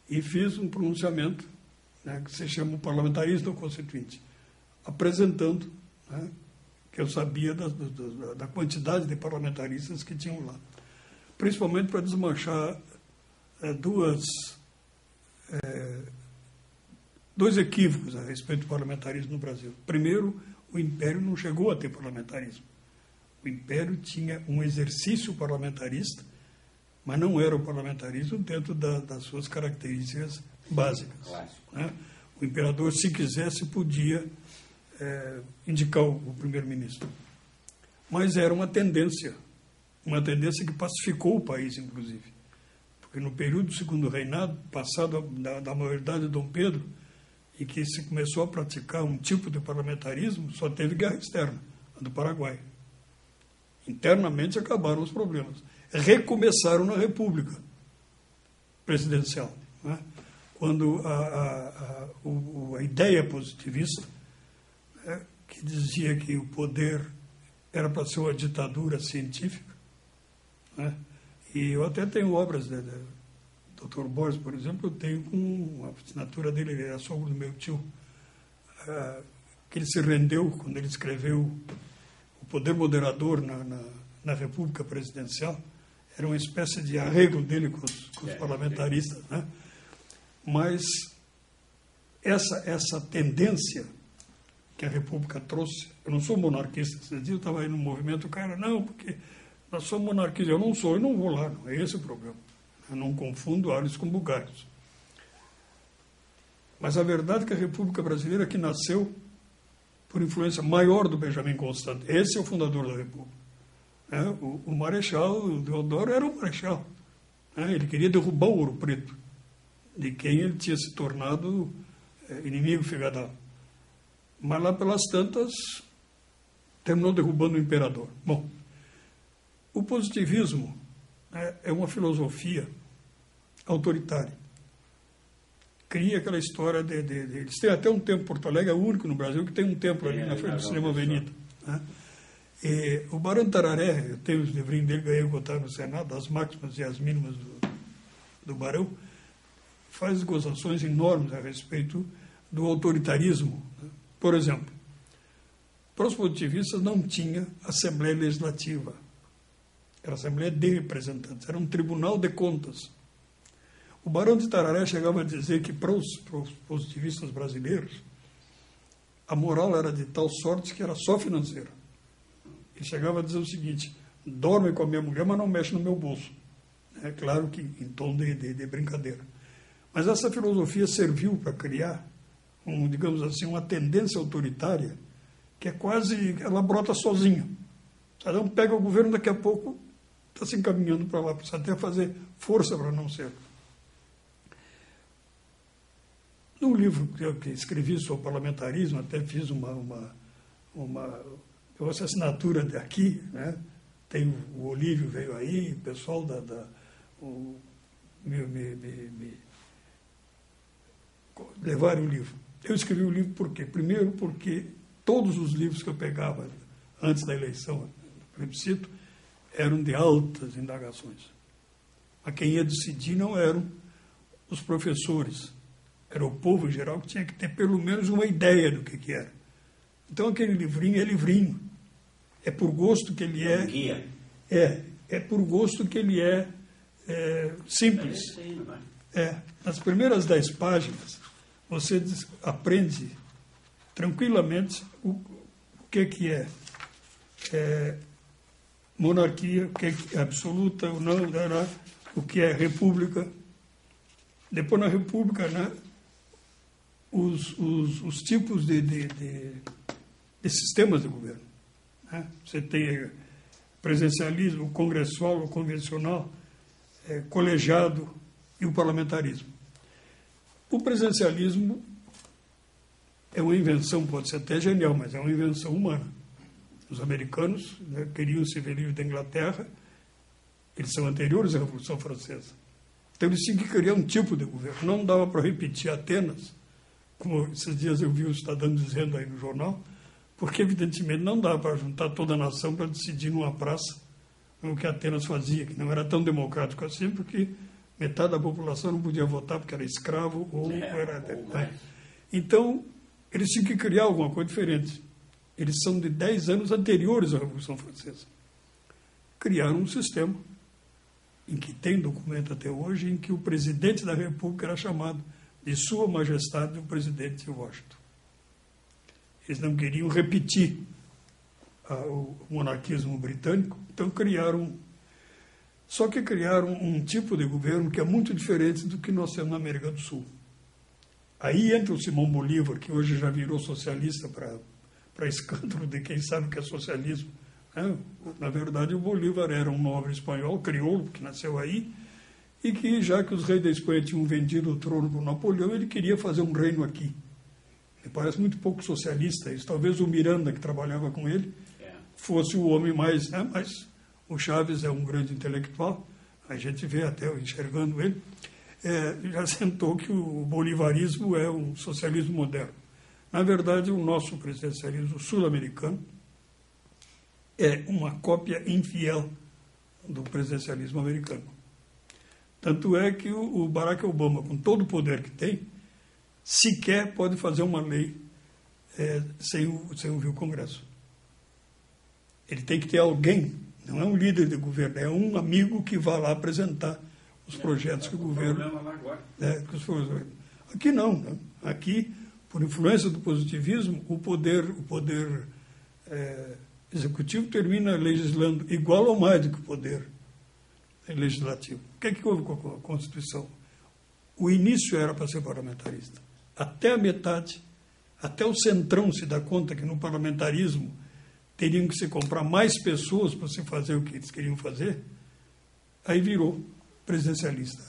E fiz um pronunciamento, né, que se chama o parlamentarismo constituinte, apresentando, né, que eu sabia da quantidade de parlamentaristas que tinham lá, principalmente para desmanchar dois equívocos a respeito do parlamentarismo no Brasil. Primeiro, o Império não chegou a ter parlamentarismo. O Império tinha um exercício parlamentarista, mas não era o parlamentarismo dentro das suas características básicas, né? O imperador, se quisesse, podia indicar o primeiro-ministro. Mas era uma tendência que pacificou o país, inclusive. Porque no período do segundo reinado, passado da maioridade de Dom Pedro, em que se começou a praticar um tipo de parlamentarismo, só teve guerra externa, a do Paraguai. Internamente acabaram os problemas. Recomeçaram na República Presidencial, né? Quando a ideia positivista, né, que dizia que o poder era para ser uma ditadura científica, né? E eu até tenho obras do Dr. Borges, por exemplo, eu tenho com a assinatura dele, ele era sogro do meu tio, que ele se rendeu quando ele escreveu o poder moderador na República Presidencial. Era uma espécie de arrego dele com os parlamentaristas, né? Mas essa tendência que a República trouxe, eu não sou monarquista, esses dias eu estava aí no movimento, o cara, não, porque nós somos monarquistas, eu não sou, eu não vou lá, não é esse o problema. Eu não confundo alhos com bugalhos. Mas a verdade é que a República Brasileira, que nasceu por influência maior do Benjamin Constant. Esse é o fundador da República. O Marechal, o Deodoro, era um marechal. Ele queria derrubar o Ouro Preto, de quem ele tinha se tornado inimigo fegadato. Mas lá pelas tantas, terminou derrubando o imperador. Bom, o positivismo é uma filosofia autoritária. Cria aquela história de eles têm até um templo. Porto Alegre é o único no Brasil que tem um templo ali na frente do Cinema Avenida. E o Barão Tararé, eu tenho os livrinhos dele, ganhei botar no Senado, as máximas e as mínimas do Barão, faz gozações enormes a respeito do autoritarismo. Por exemplo, para os positivistas não tinha Assembleia Legislativa. Era Assembleia de Representantes, era um tribunal de contas. O Barão de Tararé chegava a dizer que para os positivistas brasileiros a moral era de tal sorte que era só financeira. Ele chegava a dizer o seguinte: dorme com a minha mulher, mas não mexe no meu bolso. É claro que em tom de brincadeira. Mas essa filosofia serviu para criar, digamos assim, uma tendência autoritária que é quase, ela brota sozinha. Cada um pega o governo, daqui a pouco está se encaminhando para lá, precisa até fazer força para não ser. No livro que escrevi sobre parlamentarismo, até fiz uma assinatura daqui, né? Tem o Olívio veio aí, o pessoal me levaram o livro. Eu escrevi o livro por quê? Primeiro porque todos os livros que eu pegava antes da eleição, do plebiscito, eram de altas indagações. Mas quem ia decidir não eram os professores, era o povo em geral que tinha que ter pelo menos uma ideia do que era. Então aquele livrinho é livrinho. É por gosto que ele é... Guia. É por gosto que ele é simples. Nas primeiras 10 páginas, você aprende tranquilamente o que é monarquia, o que é absoluta, ou não, o que é república. Depois, na república, né, os tipos de sistemas de governo. Né? Você tem presidencialismo, o congressual, o convencional, colegiado e o parlamentarismo. O presidencialismo é uma invenção, pode ser até genial, mas é uma invenção humana. Os americanos, né, queriam se ver livres da Inglaterra, eles são anteriores à Revolução Francesa. Então eles tinham que criar um tipo de governo. Não dava para repetir Atenas, como esses dias eu vi o Estadão dizendo aí no jornal, porque evidentemente não dava para juntar toda a nação para decidir numa praça o que Atenas fazia, que não era tão democrático assim, porque metade da população não podia votar porque era escravo ou era... Então, eles tinham que criar alguma coisa diferente. Eles são de 10 anos anteriores à Revolução Francesa. Criaram um sistema em que tem documento até hoje, em que o presidente da República era chamado de Sua Majestade o Presidente de Washington. Eles não queriam repetir o monarquismo britânico, então criaram... Só que criaram um tipo de governo que é muito diferente do que nós temos na América do Sul. Aí entra o Simão Bolívar, que hoje já virou socialista para escândalo de quem sabe o que é socialismo. Na verdade, o Bolívar era um nobre espanhol, crioulo, que nasceu aí, e que, já que os reis da Espanha tinham vendido o trono para o Napoleão, ele queria fazer um reino aqui. Ele parece muito pouco socialista isso. Talvez o Miranda, que trabalhava com ele, fosse o homem mais... Mas o Chaves é um grande intelectual, a gente vê até enxergando ele, já sentou que o bolivarismo é um socialismo moderno. Na verdade, o nosso presidencialismo sul-americano é uma cópia infiel do presidencialismo americano. Tanto é que o Barack Obama, com todo o poder que tem, sequer pode fazer uma lei sem ouvir o Congresso. Ele tem que ter alguém, não é um líder de governo, é um amigo que vá lá apresentar os projetos que o governo... Aqui não, né? Aqui, por influência do positivismo, o poder executivo termina legislando igual ou mais do que o poder legislativo. O que é que houve com a Constituição? O início era para ser parlamentarista. Até a metade, até o Centrão se dá conta que no parlamentarismo teriam que se comprar mais pessoas para se fazer o que eles queriam fazer, aí virou presidencialista.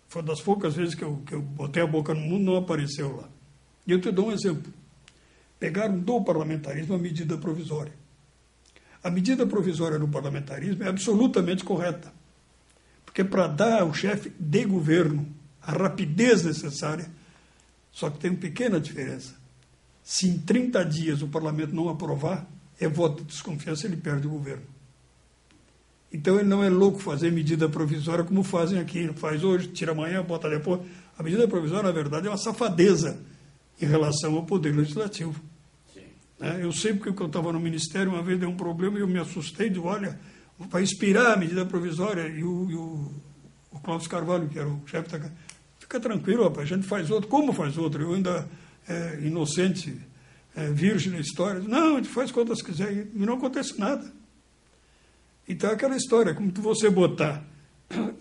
Foi das poucas vezes que eu botei a boca no mundo, não apareceu lá. E eu te dou um exemplo. Pegaram do parlamentarismo a medida provisória. A medida provisória no parlamentarismo é absolutamente correta. Porque para dar ao chefe de governo a rapidez necessária, só que tem uma pequena diferença. Se em 30 dias o parlamento não aprovar, é voto de desconfiança, ele perde o governo. Então ele não é louco fazer medida provisória como fazem aqui. Faz hoje, tira amanhã, bota depois. A medida provisória, na verdade, é uma safadeza em relação ao poder legislativo. Eu sei porque eu estava no Ministério, uma vez deu um problema e eu me assustei, digo, olha, vai expirar a medida provisória. E o Cláudio Carvalho, que era o chefe da casa, fica tranquilo, rapaz, a gente faz outro. Como faz outro? Eu ainda, inocente, virgem na história, não, a gente faz quantas quiser, e não acontece nada. Então é aquela história, como você botar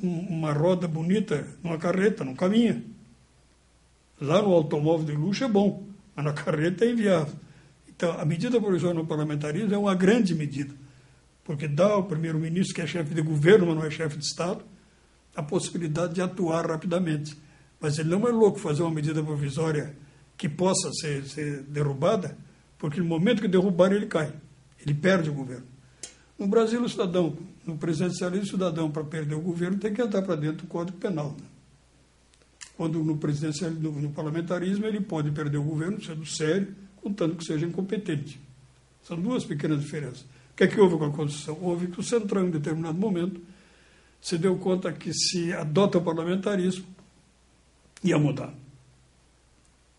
uma roda bonita numa carreta, não caminha. Lá no automóvel de luxo é bom, mas na carreta é inviável. Então, a medida provisória no parlamentarismo é uma grande medida, porque dá ao primeiro-ministro, que é chefe de governo, mas não é chefe de Estado, a possibilidade de atuar rapidamente. Mas ele não é louco fazer uma medida provisória que possa ser derrubada, porque no momento que derrubar ele cai, ele perde o governo. No Brasil, o cidadão, no presidencialismo, o cidadão, para perder o governo, tem que entrar para dentro do Código Penal. Quando no presidencialismo, no parlamentarismo, ele pode perder o governo, sendo sério, contanto que seja incompetente. São duas pequenas diferenças. O que é que houve com a Constituição? Houve que o Centrão, em determinado momento, se deu conta que se adota o parlamentarismo, ia mudar.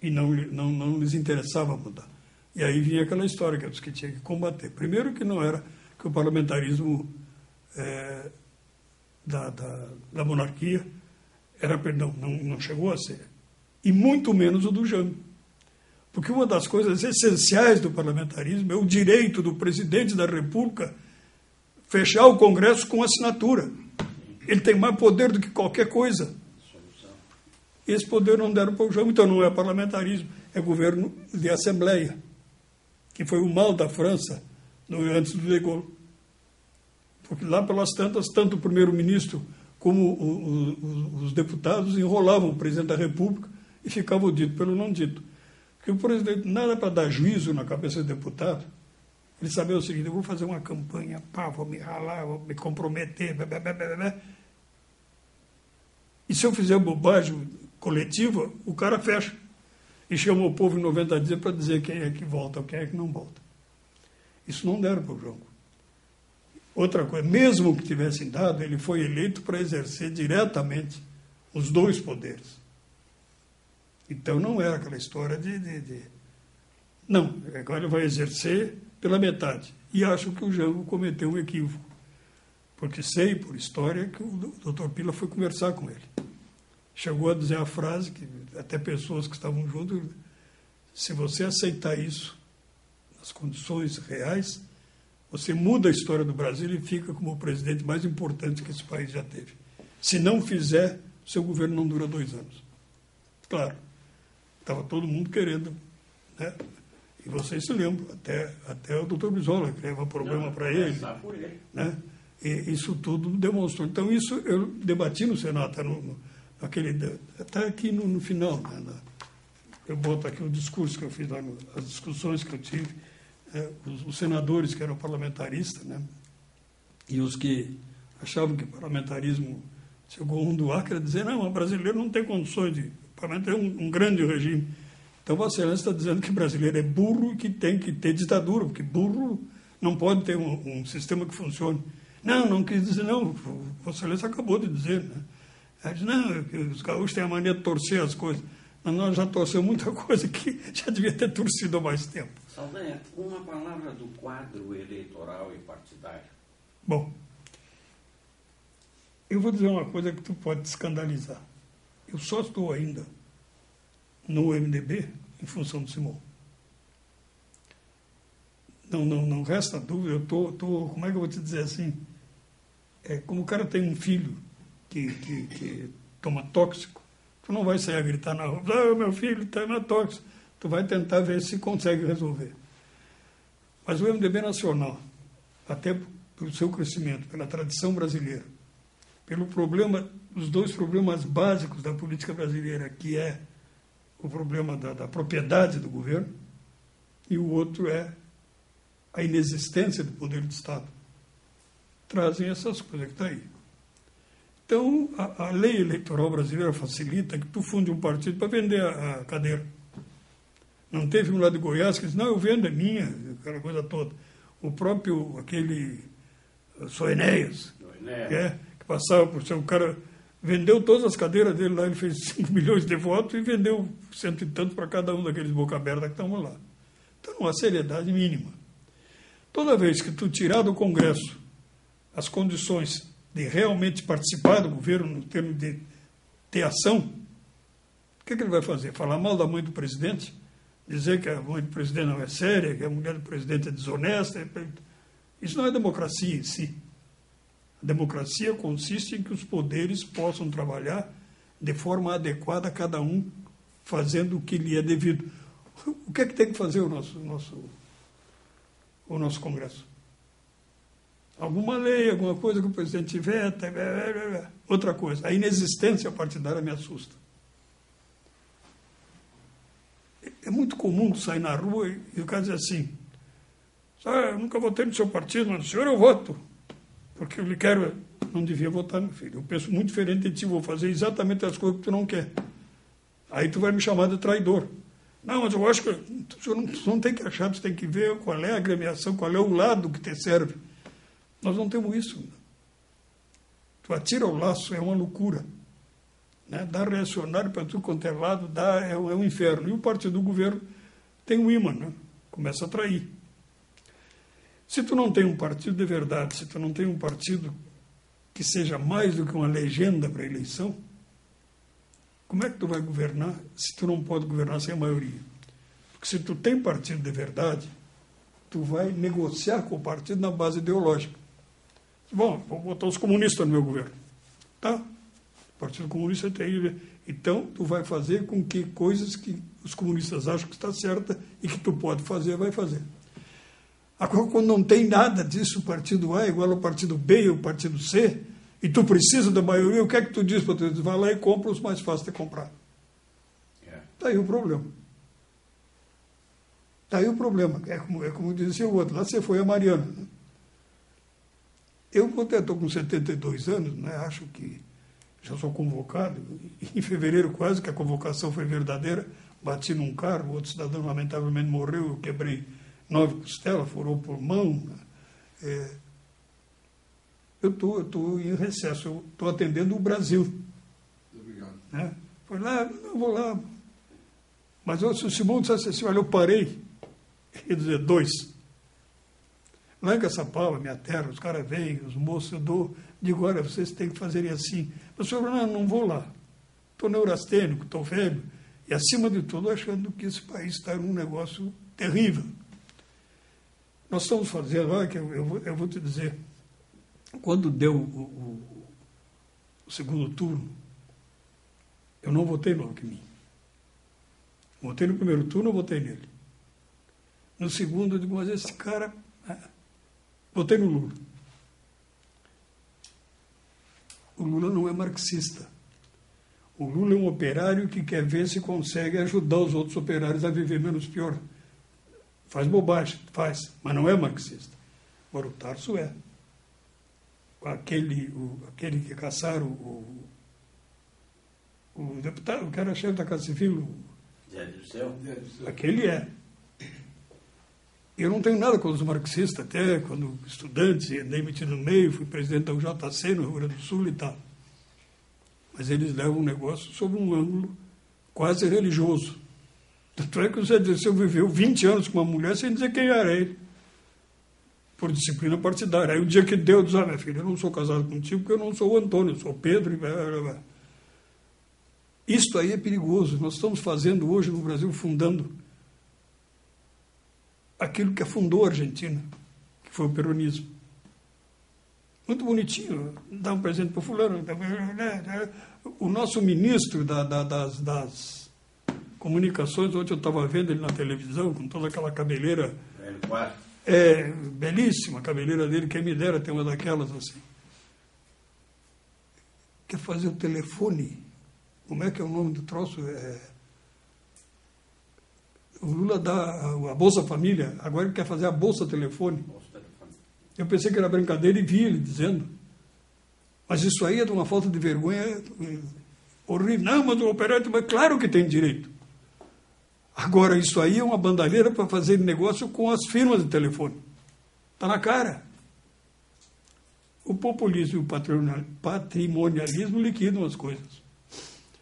E não lhes interessava mudar. E aí vinha aquela história que eu disse que tinha que combater. Primeiro que não era que o parlamentarismo da monarquia era, perdão, não chegou a ser. E muito menos o do Jango. Porque uma das coisas essenciais do parlamentarismo é o direito do presidente da República fechar o Congresso com assinatura. Ele tem mais poder do que qualquer coisa. Esse poder não deram para o Jango, então não é parlamentarismo, é governo de assembleia, que foi o mal da França antes do De Gaulle. Porque lá pelas tantas, tanto o primeiro-ministro como os deputados enrolavam o presidente da República e ficava o dito pelo não dito. Porque o presidente, nada para dar juízo na cabeça do deputado, ele sabia o seguinte, eu vou fazer uma campanha, vou me ralar, vou me comprometer, e se eu fizer bobagem coletiva, o cara fecha. E chama o povo em 90 dias para dizer quem é que volta, quem é que não volta. Isso não deram para o Jango. Outra coisa, mesmo que tivessem dado, ele foi eleito para exercer diretamente os dois poderes. Então não era aquela história Não, agora ele vai exercer pela metade. E acho que o Jango cometeu um equívoco. Porque sei, por história, que o Dr. Pila foi conversar com ele. Chegou a dizer a frase, que até pessoas que estavam juntos, se você aceitar isso, nas condições reais, você muda a história do Brasil e fica como o presidente mais importante que esse país já teve. Se não fizer, seu governo não dura 2 anos. Claro, estava todo mundo querendo, né? E vocês se lembram, até o doutor Brizola criava problema para ele. Né? E isso tudo demonstrou. Então, isso eu debati no Senado, até aqui no final. Né? Eu boto aqui o discurso que eu fiz lá, as discussões que eu tive, os senadores que eram parlamentaristas, né? E os que achavam que o parlamentarismo chegou um do ar, quer dizer, não, o brasileiro não tem condições de... O parlamento é um grande regime. Então, Vossa Excelência está dizendo que o brasileiro é burro e que tem que ter ditadura, porque burro não pode ter um sistema que funcione. Não quis dizer, não, Vossa Excelência acabou de dizer, né? Ela diz, não, os gaúchos têm a mania de torcer as coisas. Mas nós já torcemos muita coisa que já devia ter torcido há mais tempo. Saldanha, uma palavra do quadro eleitoral e partidário. Bom, eu vou dizer uma coisa que tu pode te escandalizar. Eu só estou ainda no MDB em função do Simão. Não resta dúvida, eu tô, como é que eu vou te dizer assim? Como o cara tem um filho que toma tóxico, tu não vai sair a gritar na rua, meu filho toma tóxico. tu vai tentar ver se consegue resolver. Mas o MDB nacional, até pelo seu crescimento, pela tradição brasileira, pelo problema, os dois problemas básicos da política brasileira, que é o problema da propriedade do governo e o outro é a inexistência do poder do Estado, trazem essas coisas que estão aí. Então, a lei eleitoral brasileira facilita que tu funde um partido para vender a cadeira. Não teve um lá de Goiás que disse, não, eu vendo, é minha, aquela coisa toda. O próprio, aquele Soenéas, que passava por ser um cara, vendeu todas as cadeiras dele lá, ele fez 5 milhões de votos e vendeu 100 e tanto para cada um daqueles boca aberta que estavam lá. Então, uma seriedade mínima. Toda vez que tu tirar do Congresso as condições de realmente participar do governo no termo de ter ação, o que ele vai fazer? Falar mal da mãe do presidente? Dizer que a mãe do presidente não é séria, que a mulher do presidente é desonesta? Isso não é democracia em si. A democracia consiste em que os poderes possam trabalhar de forma adequada, cada um fazendo o que lhe é devido. O que é que tem que fazer o nosso Congresso? Alguma lei, alguma coisa que o presidente veta, outra coisa. A inexistência partidária me assusta. É muito comum sair na rua e o cara dizer assim, eu nunca votei no seu partido, mas no senhor eu voto, porque eu lhe quero... Não devia votar, meu filho. Eu penso muito diferente de ti, vou fazer exatamente as coisas que tu não quer. Aí tu vai me chamar de traidor. Não, mas eu acho que tu não tem que achar, tu tem que ver qual é a agremiação, qual é o lado que te serve. Nós não temos isso. Tu atira o laço, é uma loucura. Né? Dá reacionário para tudo quanto é lado, é um inferno. E o partido do governo tem um imã, né? Começa a atrair. Se tu não tem um partido de verdade, se tu não tem um partido que seja mais do que uma legenda para a eleição, como é que tu vai governar se tu não pode governar sem a maioria? Porque se tu tem partido de verdade, tu vai negociar com o partido na base ideológica. Bom, vou botar os comunistas no meu governo. Tá? O Partido Comunista é terrível. Então, tu vai fazer com que coisas que os comunistas acham que está certa e que tu pode fazer, vai fazer. Agora, quando não tem nada disso, o partido A é igual ao partido B e o partido C, e tu precisa da maioria, o que é que tu diz para tu? Vai lá e compra os mais fáceis de comprar. Está aí o problema. Está aí o problema. É como dizia o outro, lá você foi a Mariana. Né? Eu estou com 72 anos, né? Acho que já sou convocado. Em fevereiro, quase, que a convocação foi verdadeira, bati num carro, outro cidadão lamentavelmente morreu, eu quebrei 9 costelas, furou o pulmão. Eu estou em recesso, eu estou atendendo o Brasil. Obrigado. Né? Foi lá, eu vou lá. Mas se o Simão dissesse assim, olha, eu parei, quer dizer, 2. Lá em Caçapava, minha terra, os caras vêm, os moços, eu digo, olha, vocês têm que fazerem assim. O senhor, não vou lá. Estou neurastênico, estou velho. E, acima de tudo, achando que esse país está num negócio terrível. Nós estamos fazendo, olha, que eu vou te dizer, quando deu o segundo turno, eu não votei no Alckmin. Votei no primeiro turno, eu votei nele. No segundo, eu digo, mas esse cara... Votei no Lula. O Lula não é marxista. O Lula é um operário que quer ver se consegue ajudar os outros operários a viver menos pior. Faz bobagem, faz, mas não é marxista. Agora o Tarso é. Aquele que caçaram o deputado, o que era chefe da Casa Civil. Zé do Céu. Aquele é. Eu não tenho nada com os marxistas, até quando estudante, andei metido no meio, fui presidente da UJC no Rio Grande do Sul e tal. Mas eles levam um negócio sob um ângulo quase religioso. Tanto é que o Zé Dirceu viveu 20 anos com uma mulher sem dizer quem era ele, por disciplina partidária. Aí o dia que deu, diz, minha filha, eu não sou casado contigo porque eu não sou o Antônio, eu sou o Pedro. Isto aí é perigoso. Nós estamos fazendo hoje no Brasil, fundando aquilo que afundou a Argentina, que foi o peronismo. Muito bonitinho, dá um presente para fulano. O nosso ministro comunicações. Ontem eu estava vendo ele na televisão, com toda aquela cabeleira. Velho quadro. Belíssima a cabeleira dele, quem me dera ter uma daquelas assim. Quer fazer o telefone? Como é que é o nome do troço? O Lula dá a Bolsa Família, agora ele quer fazer a Bolsa Telefone. Eu pensei que era brincadeira e vi ele dizendo. Mas isso aí é de uma falta de vergonha horrível. Não, mas o operador, mas claro que tem direito. Agora, isso aí é uma bandalheira para fazer negócio com as firmas de telefone. Está na cara. O populismo e o patrimonialismo liquidam as coisas.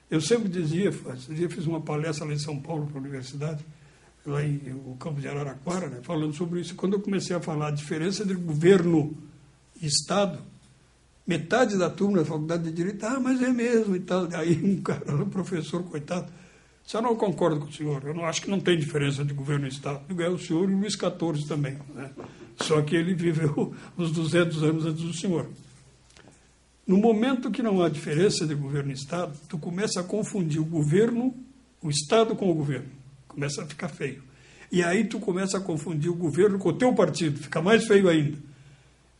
Eu sempre dizia, fiz uma palestra lá em São Paulo, para a universidade, lá em o campo de Araraquara, né, falando sobre isso. Quando eu comecei a falar a diferença entre governo e Estado, metade da turma da faculdade de Direito, mas é mesmo e tal. Aí um cara, um professor, coitado, disse, eu não concordo com o senhor, eu não acho que não tem diferença de governo e Estado. Eu ganhei o senhor e o Luís XIV também, né? Só que ele viveu uns 200 anos antes do senhor. No momento que não há diferença de governo e Estado, tu começa a confundir o governo, o Estado com o governo. Começa a ficar feio. E aí tu começa a confundir o governo com o teu partido, fica mais feio ainda.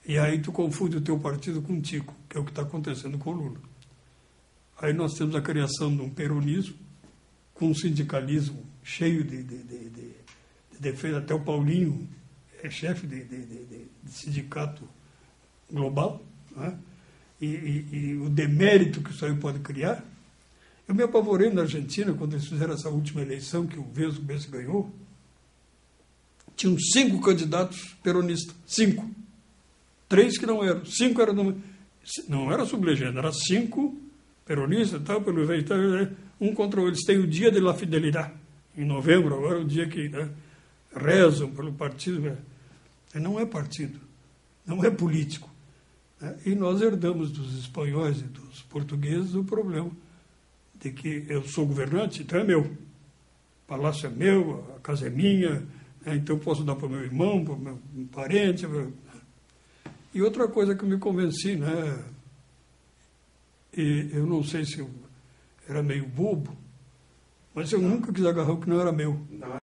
E aí tu confunde o teu partido contigo, que é o que está acontecendo com o Lula. Aí nós temos a criação de um peronismo, com um sindicalismo cheio de defesa. Até o Paulinho é chefe de sindicato global, né? E o demérito que isso aí pode criar. Eu me apavorei na Argentina, quando eles fizeram essa última eleição, que o Vesgo ganhou. Tinham 5 candidatos peronistas. 5. 3 que não eram. 5 eram... Não era sublegenda, era 5 peronistas, tal, pelo jeito, um contra o... Eles têm o Dia de la Fidelidad, em novembro, agora é o dia que, né, rezam pelo partido. Não é partido, não é político. E nós herdamos dos espanhóis e dos portugueses o problema de que eu sou governante, então é meu. O palácio é meu, a casa é minha, então eu posso dar para o meu irmão, para o meu parente. E outra coisa que eu me convenci, né? E eu não sei se eu era meio bobo, mas eu nunca quis agarrar o que não era meu. Não,